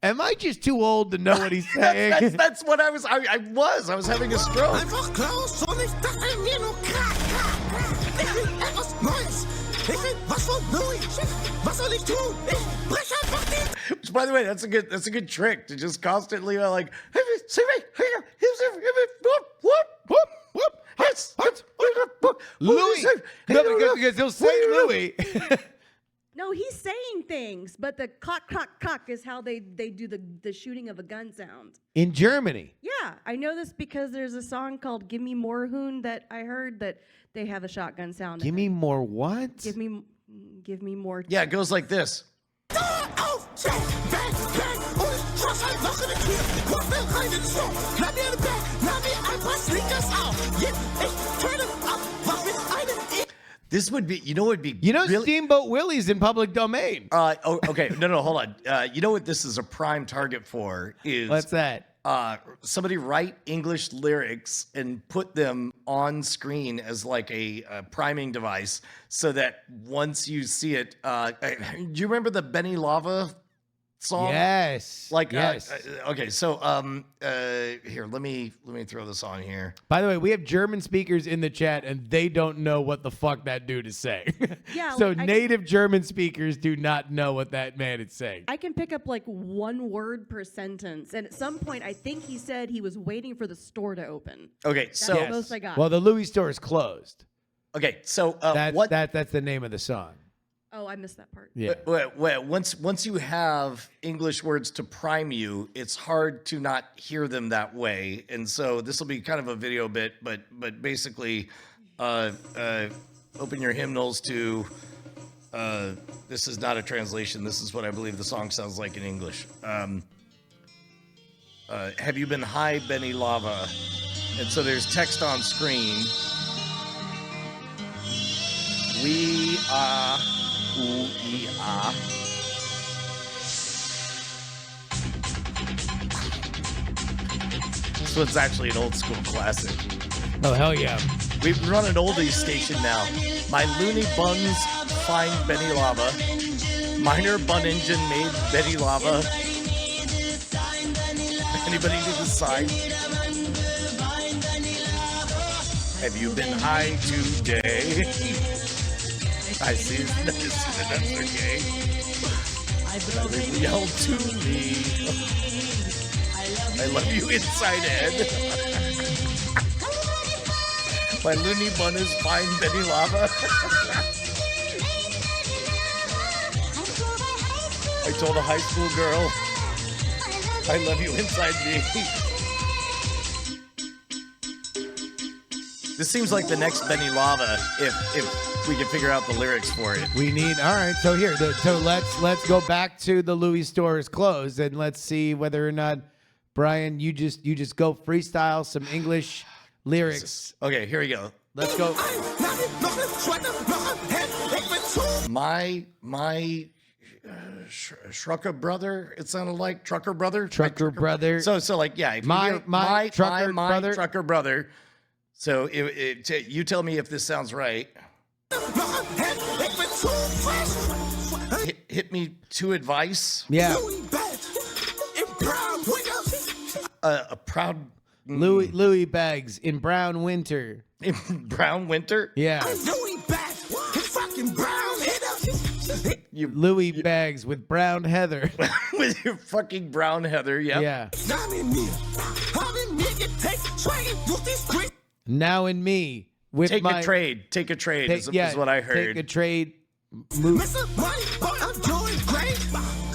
am I just too old to know what he's saying? That's what I was. I was having a stroke. Einfach Klaus und ich dachte mir nur krack. Ich will etwas Neues. Ich will was von Louis. Was soll ich tun? Ich brech einfach den. Which, by the way, that's a good trick to just constantly like. Louis. No, because he'll say Louis. No, he's saying things, but the clock, clock, clock is how they do the shooting of a gun sound. In Germany. Yeah, I know this because there's a song called "Give Me More Hoon" that I heard that they have a shotgun sound. Give me more what? give me more. Yeah, it goes like this. Auf, bang, bang, bang. Und ich schoss ein Loch in die Tür. Guck mir rein in den Store. Nahm mir eine Bag, nahm mir ein paar Sneakers auf. Ich töne ab, mach mit einem This would be, would be. You know, really, Steamboat Willie's in public domain. Okay, no, hold on. You know what this is a prime target for is What's that? somebody write English lyrics and put them on screen as like a priming device, so that once you see it, do you remember the Benny Lava song? Yes. Like, yes. okay, so here, let me throw this on here. By the way, we have German speakers in the chat, and they don't know what the fuck that dude is saying. Yeah, so like, native German speakers do not know what that man is saying. I can pick up like one word per sentence, and at some point, I think he said he was waiting for the store to open. Okay, so That's the most I got. Well, the Louis store is closed. okay, so That's the name of the song. Oh, I missed that part. Yeah. Once you have English words to prime you, it's hard to not hear them that way. And so this will be kind of a video bit, but basically, open your hymnals to. This is not a translation. This is what I believe the song sounds like in English. Have you been high, Benny Lava? And so there's text on screen. We are. U-E-A. This one's actually an old school classic. Oh, hell yeah. We run an oldies station now. My loony buns find Benny Lava. Minor bun engine made Benny Lava. Anybody need a sign? Have you been high today? I see that's okay. Yell to me. I love you inside Ed. My loony bun is fine, Benny Lava. I told a high school girl, I love you inside me. This seems like the next Benny Lava if we can figure out the lyrics for it. We need. All right. So here. So let's go back to the Louis store is closed, and let's see whether or not Brian, you just go freestyle some English lyrics. Okay, here we go. Let's go. My Trucker brother. It sounded like Trucker brother. Trucker brother. So like yeah. If you hear my trucker brother. Trucker brother. So you tell me if this sounds right. Hit me to advice. Yeah. A proud Louis bags in brown winter. In brown winter? Yeah. Louis bags, his fucking brown head up. Louis bags with brown heather. With your fucking brown heather, yep. Yeah. Now in me, how in me get take swaggin' with this quick. Now in me with Take my a trade. Take a trade is what I heard. Take a trade. Move. Mr. Money, but I'm doing great.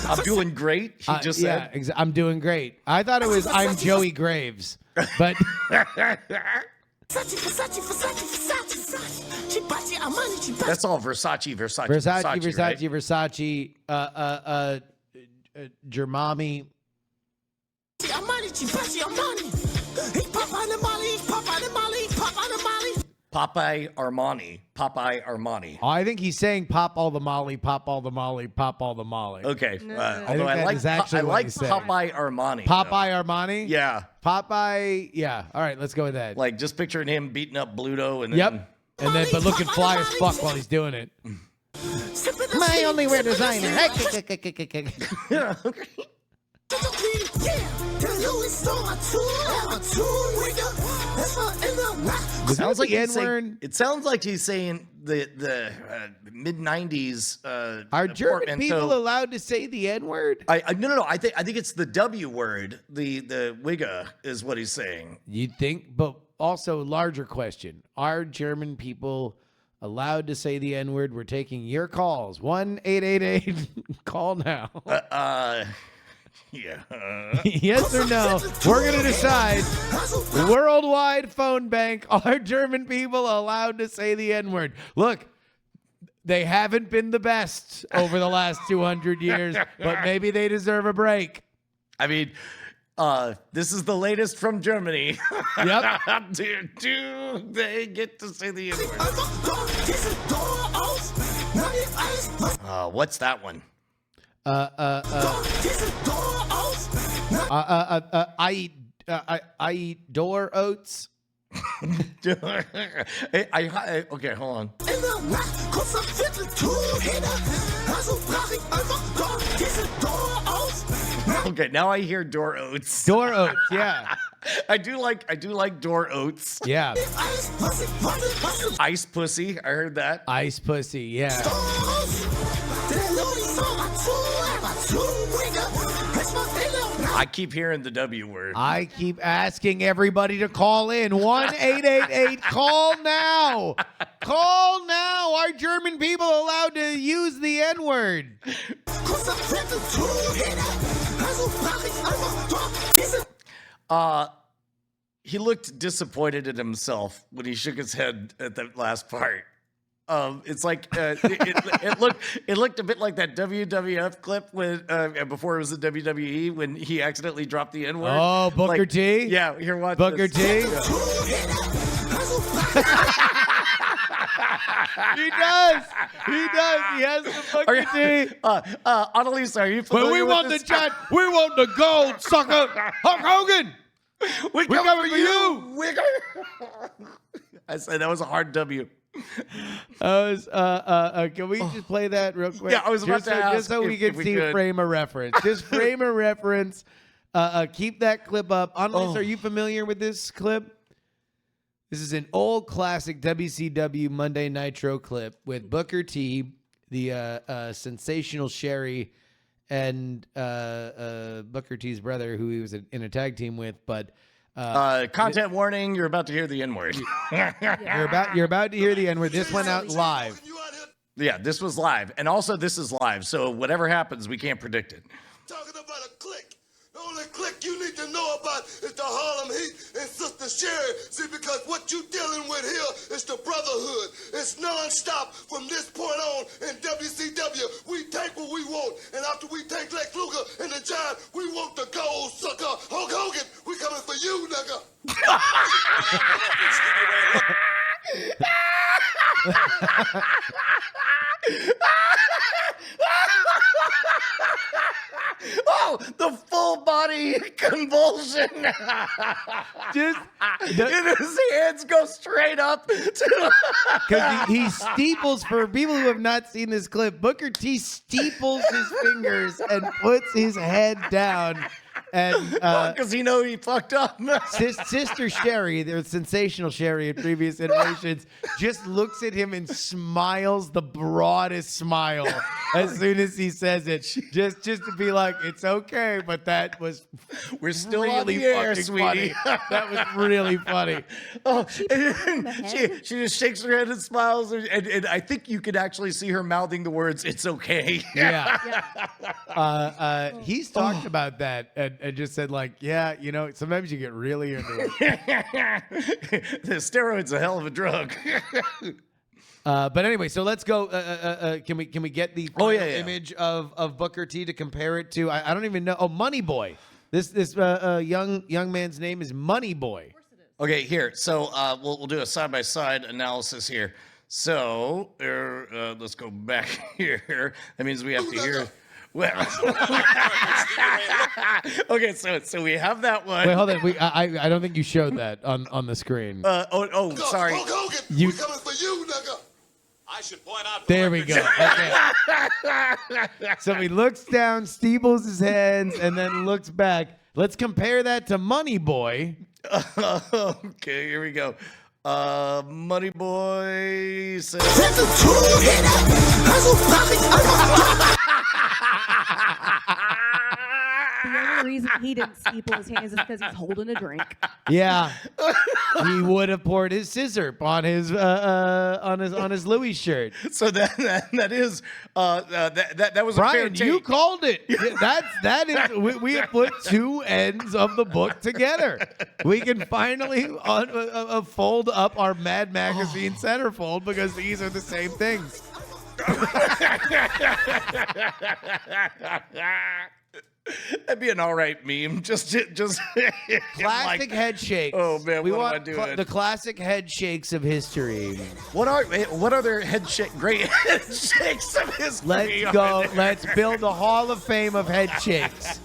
I'm doing great, he just said. I'm doing great. I thought it was I'm Joey Graves, but That's all Versace. Versace, Germami. Popeye Armani. Oh, I think he's saying pop all the Molly, pop all the Molly, pop all the Molly. Okay. I Although think that is actually I what like he's saying. Popeye Armani. Popeye Armani? Yeah. Popeye, yeah. All right, let's go with that. Like just picturing him beating up Bluto and Yep. And then, but looking fly as fuck while he's doing it. My only wear designer. It sounds like the he's saying, N-word? it sounds like he's saying the mid '90s. Are German portmanteau. people allowed to say the N-word? No. I think it's the W word. The wigga is what he's saying. You'd think, but also larger question: are German people allowed to say the N-word? We're taking your calls. 1-888 call now. Yeah. Yes or no? We're gonna decide. Worldwide phone bank. Are German people allowed to say the N-word? Look, they haven't been the best over the last 200 years, but maybe they deserve a break. I mean, this is the latest from Germany. Yep. Do they get to say the N-word? What's that one? I eat door oats. Okay, hold on. Okay, now I hear door oats. Door oats, yeah. I do like door oats. Yeah. Ice pussy, I heard that. Ice pussy, yeah. I keep hearing the W word. I keep asking everybody to call in. 1-888 call now. Call now. Are German people allowed to use the N-word? He looked disappointed in himself when he shook his head at that last part. It's like it looked a bit like that WWF clip when before it was the WWE when he accidentally dropped the N-word. Oh, Booker T? Yeah, here watch Booker this. T? He does. He has the Booker T. Annalise, are you familiar When we with want the this? chat, we want the gold, sucker. Hulk Hogan. We coming coming for for you, Wigger. I said that was a hard W. Can we just play that real quick? Yeah, I was about just to so, ask just so we if can we see could. frame of reference. Just frame of reference. Keep that clip up. Annalise, are you familiar with this clip? This is an old classic WCW Monday Nitro clip with Booker T, the sensational Sherry, and Booker T's brother, who he was in a tag team with. But Content warning: you're about to hear the N-word. you're about to hear the N-word. This went out live. Yeah, this was live, and also this is live. So whatever happens, we can't predict it. Talking about a clique. The only clique you need to know about is the Harlem Heat and Sister Sherry. See, because what you dealing with here is the brotherhood. It's non-stop from this point on in WCW. We take what we want, and after we take Lex Luger and the Giant, we want the gold sucker. Hulk Hogan, we coming for you, nigga. Oh, the full body convulsion. Just And his hands go straight up to because he steeples, for people who have not seen this clip, Booker T steeples his fingers and puts his head down And Because he fucked up. Sister Sherry, there's sensational Sherry in previous iterations, just looks at him and smiles the broadest smile as soon as he says it. Just to be like, it's okay, but that was We're still really on the air, fucking sweetie. funny. That was really funny. Oh, She just shakes her head and smiles, and I think you could actually see her mouthing the words, "It's okay." Yeah. Yeah. He's talked about that and just said like, yeah, sometimes you get really into it. The steroid's a hell of a drug. But anyway, so let's go. Can we get the final yeah. image of Booker T to compare it to? I don't even know. Oh, Money Boy. This young man's name is Money Boy. Okay, here. So we'll do a side-by-side analysis here. So let's go back here. That means we have to hear. Well, okay, so we have that one. Wait, hold on. I don't think you showed that on the screen. Sorry. Hulk Hogan, You- we coming for you, nigga. I should point out. There we go. Okay. So he looks down, steebles his hands, and then looks back. Let's compare that to Money Boy. Okay, here we go. Money Boy says. That's a two-hitter. Hustle pocket. The only reason he didn't steeple his hands is because he's holding a drink. Yeah, he would have poured his scissor on his Louis shirt. So that is that was a fair Brian, you take. called it. That is. We have put two ends of the book together. We can finally fold up our Mad Magazine centerfold because these are the same things. That'd be an all right meme. Just Classic like, head shakes. Oh, man, we what am want I doing? the classic head shakes of history. what other great head shakes of history? Let's go. Let's build a Hall of Fame of head shakes.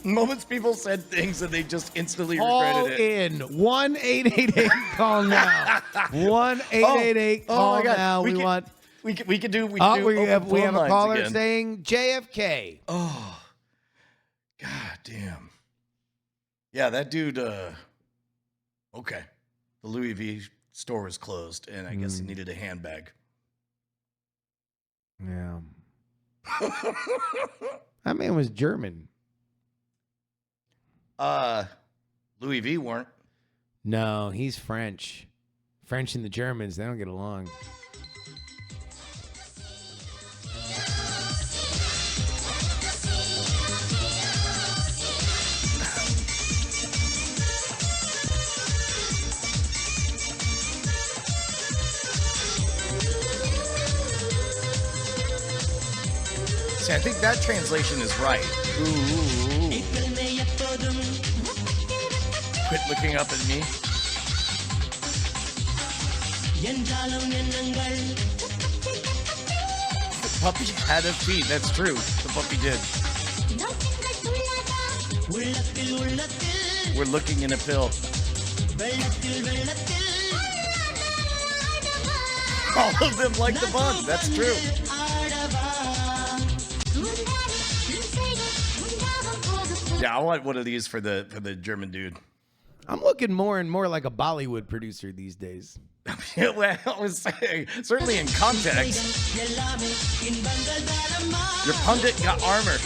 Moments people said things and they just instantly Call regretted it. in 1-888 call now. 1-888 call my God. now. We want. We could do. We open have phone a lines caller again. saying JFK. Oh, god damn. Yeah, that dude. Okay, the Louis V store was closed, and I guess he needed a handbag. Yeah. That man was German. Louis V weren't. No, he's French. French and the Germans, they don't get along. See, I think that translation is right. Ooh. Quit looking up at me. The puppy had a feet. That's true. The puppy did. We're looking in a pill. All of them like the bun. That's true. Yeah, I want one of these for the German dude. I'm looking more and more like a Bollywood producer these days. Yeah, well, I was saying, certainly in context. Your pundit got armor.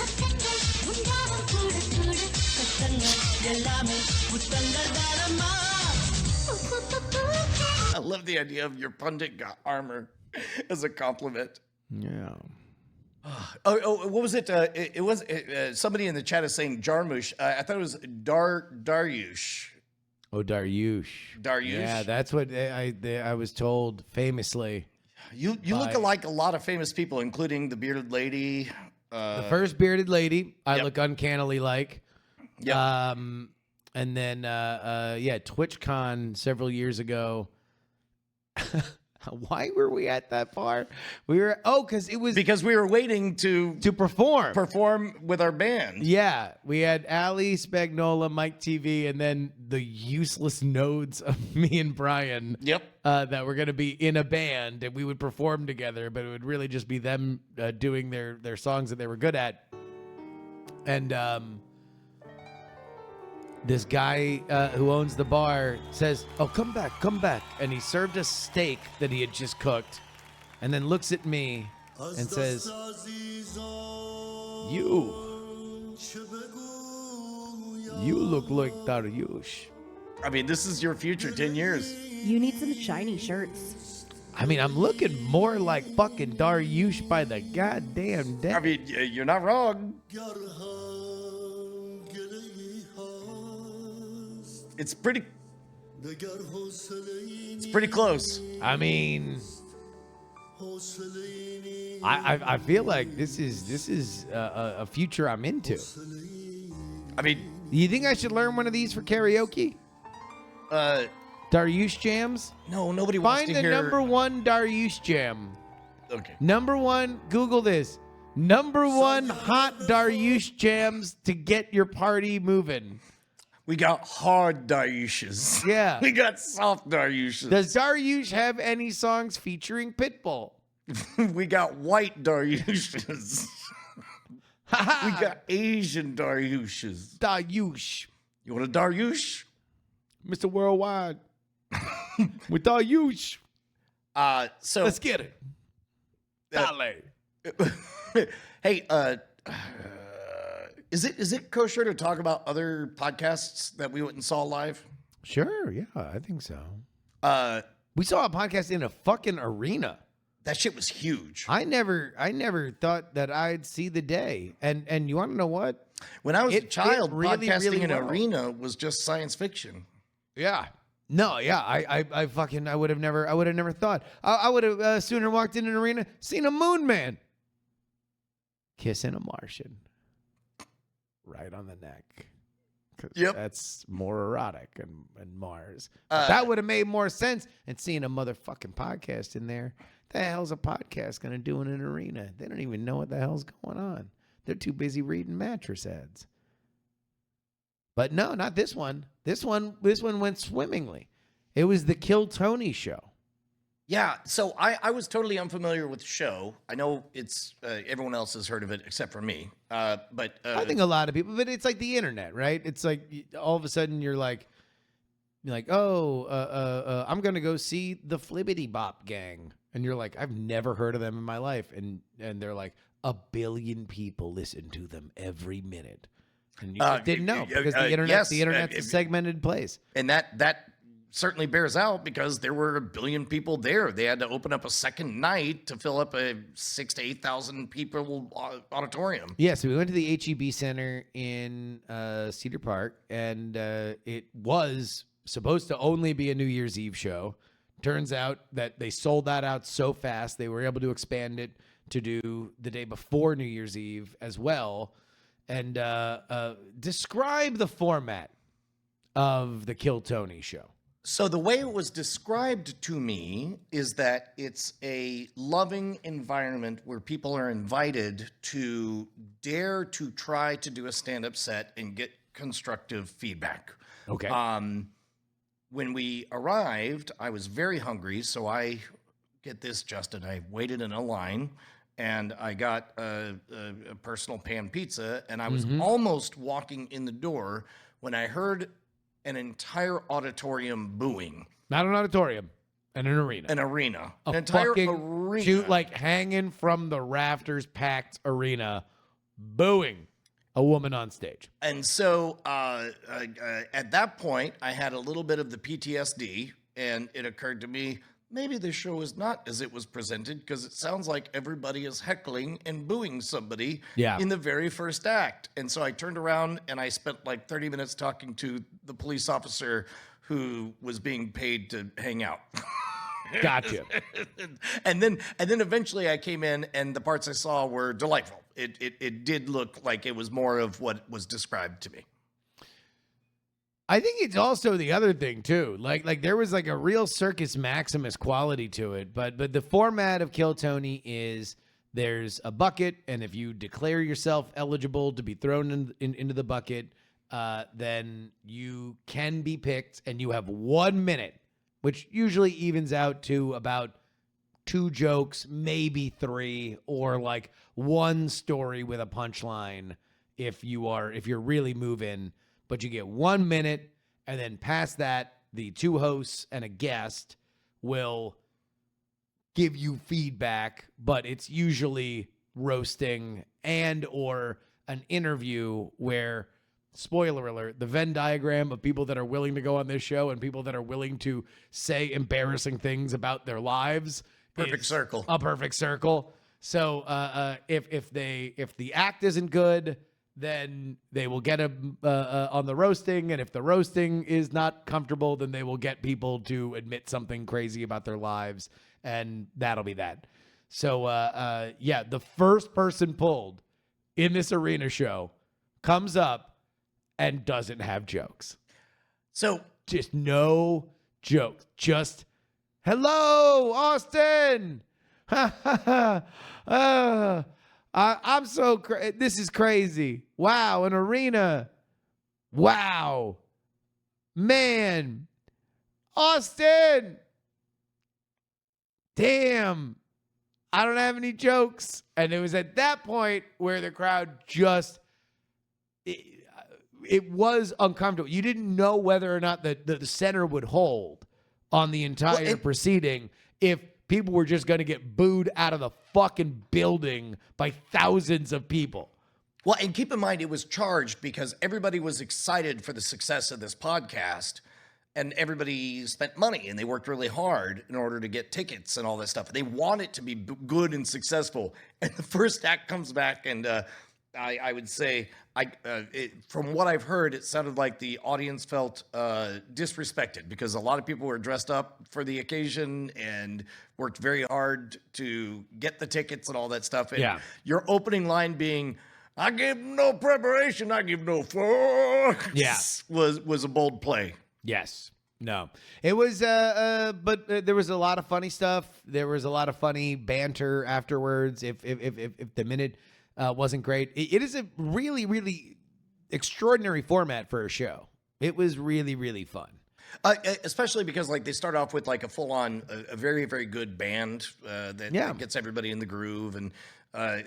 I love the idea of your pundit got armor as a compliment. Yeah. Oh, what was it? It was somebody in the chat is saying Jarmusch. I thought it was Daryush. Oh, Daryush. Daryush. Yeah, that's what I was told famously. You look like a lot of famous people, including the bearded lady. The first bearded lady, I Yep. look uncannily like. Yeah. And then TwitchCon several years ago. Why were we at that far? We were because it was Because we were waiting to perform with our band. Yeah, we had Ali, Spagnola, Mike TV, and then the useless nodes of me and Brian. Yep. That were going to be in a band and we would perform together, but it would really just be them doing their songs that they were good at. And this guy who owns the bar says, "Oh, come back," and he served us steak that he had just cooked, and then looks at me and says, "You look like Dariush." I mean, this is your future 10 years. You need some shiny shirts. I mean, I'm looking more like fucking Dariush by the goddamn day. I mean, you're not wrong. It's pretty close. I mean, I feel like this is a future I'm into. I mean, You think I should learn one of these for karaoke? Dariush jams? no, nobody wants Find to the hear. number one Dariush jam. Okay. Number one, Google this. Number one hot Dariush jams to get your party moving. We got hard Dariushes. Yeah. We got soft Dariushes. Does Dariush have any songs featuring Pitbull? We got white Dariushes. We got Asian Dariushes. Dariush. You want a Dariush? Mr. Worldwide. With Dariush. So Let's get it. Dale. hey, is it kosher to talk about other podcasts that we went and saw live? Sure, yeah, I think so. Uh, We saw a podcast in a fucking arena. that shit was huge. I never thought that I'd see the day. And you want to know what? When I was a It child, really, podcasting really in an well. arena was just science fiction. Yeah. No, yeah, I would have never thought. I would have sooner walked in an arena, seen a moon man kissing a Martian right on the neck. 'Cause Yep. that's more erotic and Mars. But that would have made more sense. And seeing a motherfucking podcast in there, the hell's a podcast gonna do in an arena? They don't even know what the hell's going on. They're too busy reading mattress ads. But no, not this one. This one went swimmingly. It was the Kill Tony show. Yeah, so I was totally unfamiliar with the show. I know it's everyone else has heard of it except for me. But I think a lot of people, but it's like the internet, right? It's like all of a sudden you're like, oh, I'm gonna go see the Flibbity Bop Gang, and you're like, I've never heard of them in my life, and they're like, 1 billion people listen to them every minute, and you just didn't know because the internet, yes, the internet's a segmented place. and that certainly bears out because there were 1 billion people there. They had to open up a second night to fill up a 6,000 to 8,000 people auditorium. Yeah, so we went to the HEB Center in Cedar Park, and it was supposed to only be a New Year's Eve show. Turns out that they sold that out so fast, they were able to expand it to do the day before New Year's Eve as well. And describe the format of the Kill Tony show. So the way it was described to me is that it's a loving environment where people are invited to dare to try to do a stand-up set and get constructive feedback. Okay. When we arrived, I was very hungry, so I get this, Justin. I waited in a line, and I got a personal pan pizza, and I was almost walking in the door when I heard an entire auditorium booing. Not an auditorium, an arena. An arena. A An entire fucking arena. shoot, like hanging from the rafters, packed arena, booing a woman on stage. And so at that point, I had a little bit of the PTSD, and it occurred to me, maybe this show is not as it was presented, because it sounds like everybody is heckling and booing somebody in the very first act. And so I turned around and I spent like 30 minutes talking to the police officer who was being paid to hang out. Gotcha. and then eventually I came in, and the parts I saw were delightful. It did look like it was more of what was described to me. I think it's also the other thing too. Like there was like a real Circus Maximus quality to it, but the format of Kill Tony is there's a bucket, and if you declare yourself eligible to be thrown into the bucket, then you can be picked, and you have 1 minute, which usually evens out to about 2 jokes, maybe 3, or like 1 story with a punchline if you're really moving. but you get 1 minute, and then past that, the two hosts and a guest will give you feedback, but it's usually roasting and or an interview where, spoiler alert, the Venn diagram of people that are willing to go on this show and people that are willing to say embarrassing things about their lives. Perfect circle. A perfect circle. So if the act isn't good, then they will get on the roasting, and if the roasting is not comfortable, then they will get people to admit something crazy about their lives, and that'll be that. So yeah, the first person pulled in this arena show comes up and doesn't have jokes. So Just no jokes. Just, hello, Austin. I'm so this is crazy. Wow, an arena. Wow. Man. Austin. Damn. I don't have any jokes. And it was at that point where the crowd just it was uncomfortable. You didn't know whether or not the center would hold on the entire proceeding if people were just going to get booed out of the fucking building by thousands of people. Well, and keep in mind, it was charged because everybody was excited for the success of this podcast, and everybody spent money and they worked really hard in order to get tickets and all that stuff. They want it to be good and successful. And the first act comes back, and I would say, from what I've heard, it sounded like the audience felt disrespected because a lot of people were dressed up for the occasion and worked very hard to get the tickets and all that stuff. And Yeah. your opening line being, "I give no preparation, I give no fucks," Yeah. was a bold play. Yes. No. It was but there was a lot of funny stuff. There was a lot of funny banter afterwards. If the minute wasn't great. It is a really, really extraordinary format for a show. It was really, really fun. Especially because like they start off with like a full-on, a very, very good band that gets everybody in the groove and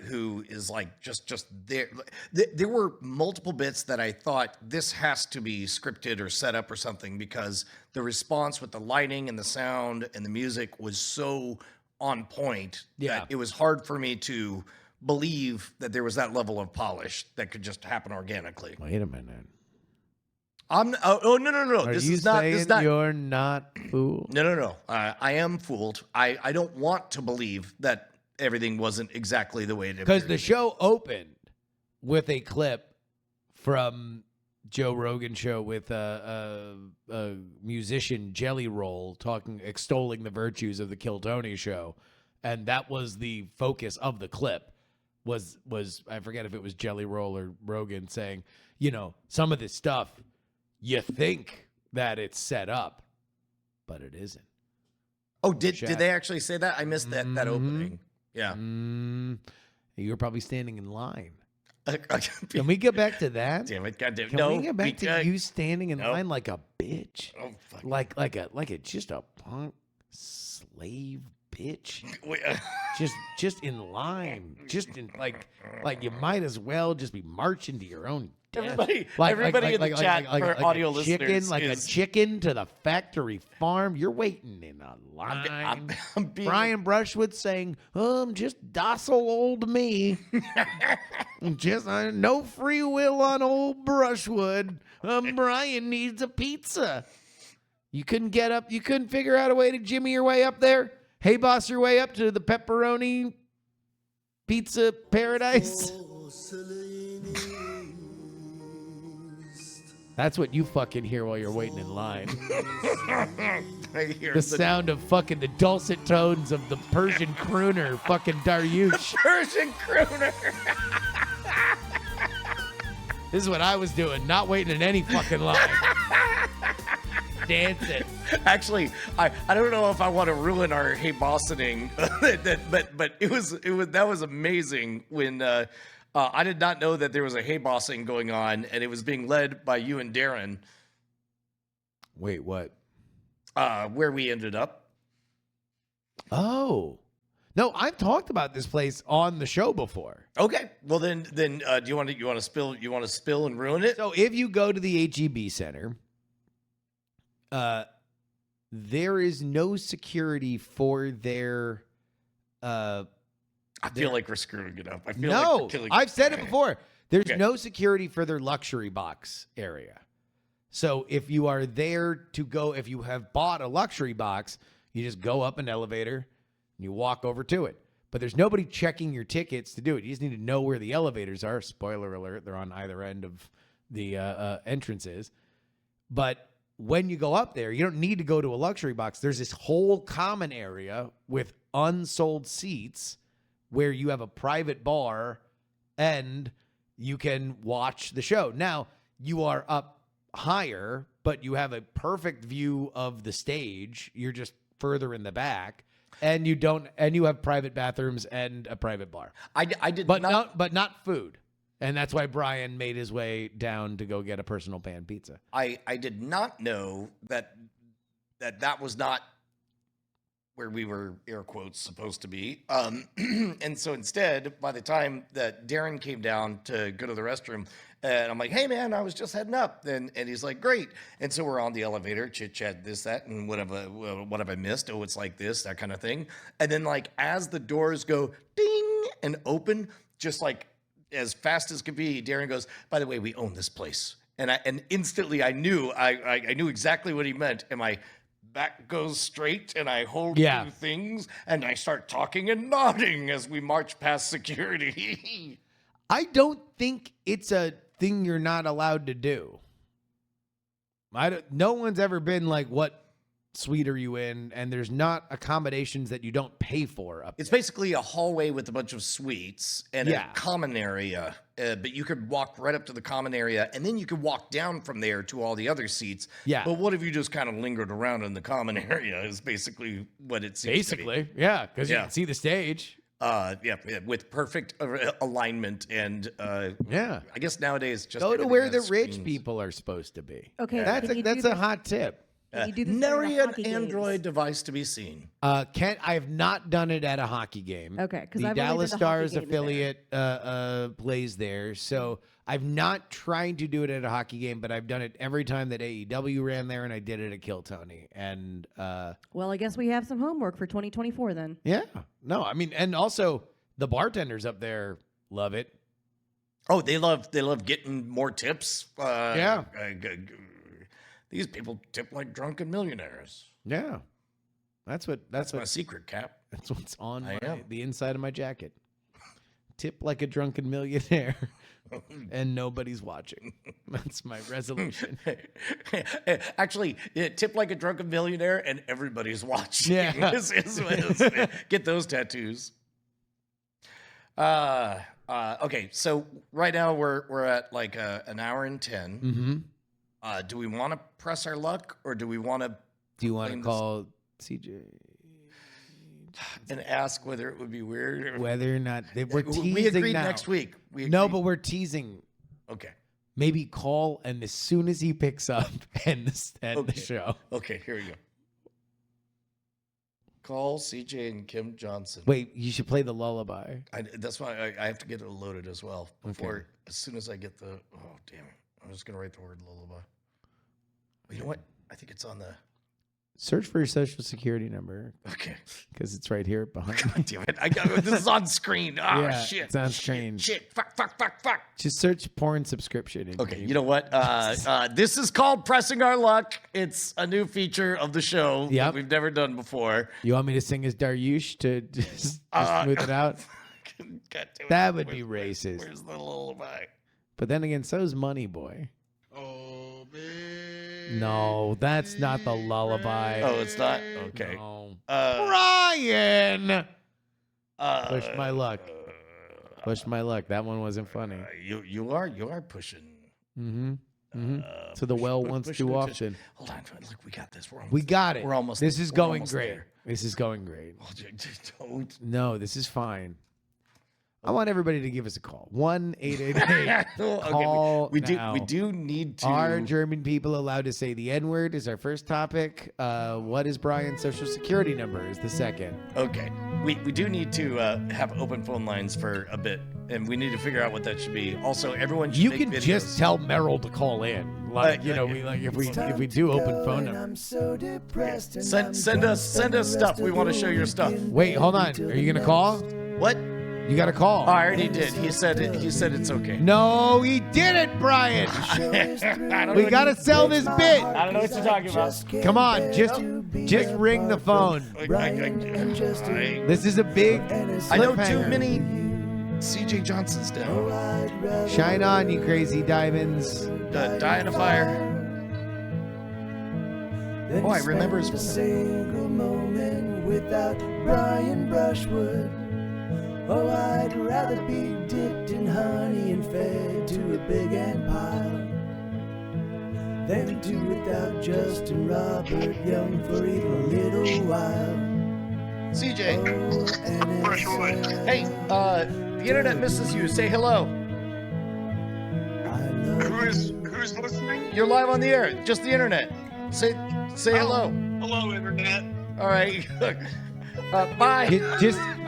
who is like just there. There were multiple bits that I thought this has to be scripted or set up or something because the response with the lighting and the sound and the music was so on point that it was hard for me to believe that there was that level of polish that could just happen organically. Wait a minute. No. Are This you is not. saying This is not. you're not fooled? No. I am fooled. I don't want to believe that everything wasn't exactly the way it appeared. Because the show opened with a clip from Joe Rogan's show with a musician Jelly Roll extolling the virtues of the Kill Tony show, and that was the focus of the clip. Was I forget if it was Jelly Roll or Rogan saying, some of this stuff, you think that it's set up, but it isn't. Oh, did they actually say that? I missed that opening. Yeah. You were probably standing in line. Can Can we get back to that? Damn it! Goddamn. Can we get back to you standing in line like a bitch? Oh, fuck. Like just a punk slave bitch? Wait, just in line. Just in like you might as well just be marching to your own death. Everybody in the chat for audio a chicken, listeners like is- a chicken to the factory farm. You're waiting in a line. I'm being, Brian Brushwood saying, just docile old me. Just no free will on old Brushwood. Brian needs a pizza. You couldn't get up. You couldn't figure out a way to jimmy your way up there. Hey, boss, your way up to the pepperoni pizza paradise. That's what you fucking hear while you're waiting in line. I hear The sound of fucking the dulcet tones of the Persian crooner, fucking Daryush. Persian crooner. This is what I was doing, not waiting in any fucking line. Dancing. Actually, I don't know if I want to ruin our hey bossoning, but it was that was amazing when I did not know that there was a hey bossing going on and it was being led by you and Darren. Wait, what? Where we ended up. Oh. No, I've talked about this place on the show before. Okay. Well, then, do you want to spill and ruin it? So if you go to the HEB Center, there is no security for their. I feel like we're screwing it up. I feel No, like we're killing. I've said it before. There's Okay. no security for their luxury box area. So if you are there to go, if you have bought a luxury box, you just go up an elevator and you walk over to it. But there's nobody checking your tickets to do it. You just need to know where the elevators are. Spoiler alert, they're on either end of the entrances. But when you go up there, you don't need to go to a luxury box. There's this whole common area with unsold seats where you have a private bar and you can watch the show. Now, you are up higher, but you have a perfect view of the stage. You're just further in the back, and you have private bathrooms and a private bar. I did But not. but not food. And that's why Brian made his way down to go get a personal pan pizza. I did not know that was not where we were, air quotes, supposed to be. And so instead, by the time that Darren came down to go to the restroom, and I'm like, hey, man, I was just heading up. And he's like, great. And so we're on the elevator, chit-chat, this, that, and what have I missed? Oh, it's like this, that kind of thing. And then, like, as the doors go ding and open, just like as fast as could be, Darren goes, by the way, we own this place. And instantly I knew exactly what he meant. And my back goes straight and I hold two things and I start talking and nodding as we march past security. I don't think it's a thing you're not allowed to do. No one's ever been like, what suite are you in? And there's not accommodations that you don't pay for up It's there. basically a hallway with a bunch of suites and a common area. But you could walk right up to the common area and then you could walk down from there to all the other seats. Yeah. But what if you just kind of lingered around in the common area is basically what it seems to be. Yeah, because you Yeah. can see the stage. Yeah, with perfect alignment and Yeah. I guess nowadays just Go to everything where the has rich screens. people are supposed to be. Okay, That's can you do that's a this- hot tip. can you do this Nary during the an hockey games? Android device to be seen. I have not done it at a hockey game. Okay, 'cause the I've only Dallas been to hockey Stars games there. affiliate plays there, so I've not tried to do it at a hockey game, but I've done it every time that AEW ran there, and I did it at Kill Tony. And Well, I guess we have some homework for 2024 then. yeah, no, I mean, and also the bartenders up there love it. Oh, they love getting more tips. Yeah. These people tip like drunken millionaires. Yeah, that's My secret, Cap. that's what's on I am. the inside of my jacket. Tip like a drunken millionaire, and nobody's watching. That's my resolution. Actually, tip like a drunken millionaire and everybody's watching. Yeah. Get those tattoos. Okay, so right now we're at like an hour and 10. Mm-hmm. Do we want to press our luck or do we want to Do you want to Claim this- call CJ? and ask whether it would be weird? Or, Whether or not we're teasing we agreed now. next week. We No, agreed- but we're teasing. okay. Maybe call, and as soon as he picks up, end the Okay. show. Okay, here we go. Call CJ and Kim Johnson. Wait, you should play the lullaby. That's why I have to get it loaded as well. Before, as soon as I get the, oh, damn it. I'm just going to write the word lullaby. You know what? I think it's on the, Search for your social security number okay. because it's right here behind. God damn it. This is on screen. Oh, Yeah, shit. it's on screen. Shit. Fuck. Just search porn subscription. and Okay, you know what? This is called Pressing Our Luck. It's a new feature of the show Yep. that we've never done before. You want me to sing as Daryush to just smooth it out? God damn it. That would be Where's- racist. Where's the lullaby? But then again, so's Money Boy. Oh, man. No, that's not the lullaby. Oh, it's not? Okay. No. Uh, Brian! uh, Push my luck. Push my luck. That one wasn't funny. You are pushing. Mm-hmm. Mm-hmm. To the well once push too the often. Hold on, look, we got this. We got it. We're almost. This is we're going almost great. there. This is going great. Don't. No, this is fine. I want everybody to give us a call. 1-888 call we now. do need to. Are German people allowed to say the N-word is our first topic. What is Brian's social security number is the second. Okay. We do need to have open phone lines for a bit, and we need to figure out what that should be. Also, everyone should You make can videos. just tell Merrill to call in. Like, you know, if we do open phone number. Send us stuff. We want to show your stuff. Wait, hold on. Are you gonna call? What? You got to call. Oh, I already did. He said it's okay. No, he didn't, Brian. I don't We know got to sell this bit. I don't know what you're talking about. Come on, just ring the phone. This is a big I know too cliffhanger. many CJ Johnsons down. Shine on, you crazy diamonds. Die in a fire. Oh, I remember his single moment without Brian Brushwood. Oh, I'd rather be dipped in honey and fed to a big ant pile than to without Justin Robert Young for even a little while. CJ. Brushwood. Hey, the internet misses you. Say hello. Who's listening? You're live on the air. Just the internet. Say hello. Hello, internet. All right. Bye.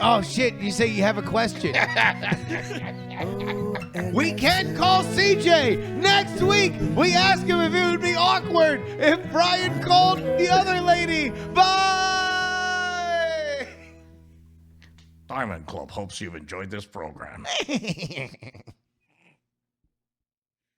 Oh shit, you say you have a question. We can call CJ next week. We ask him if it would be awkward if Brian called the other lady. Bye. Diamond Club hopes you've enjoyed this program.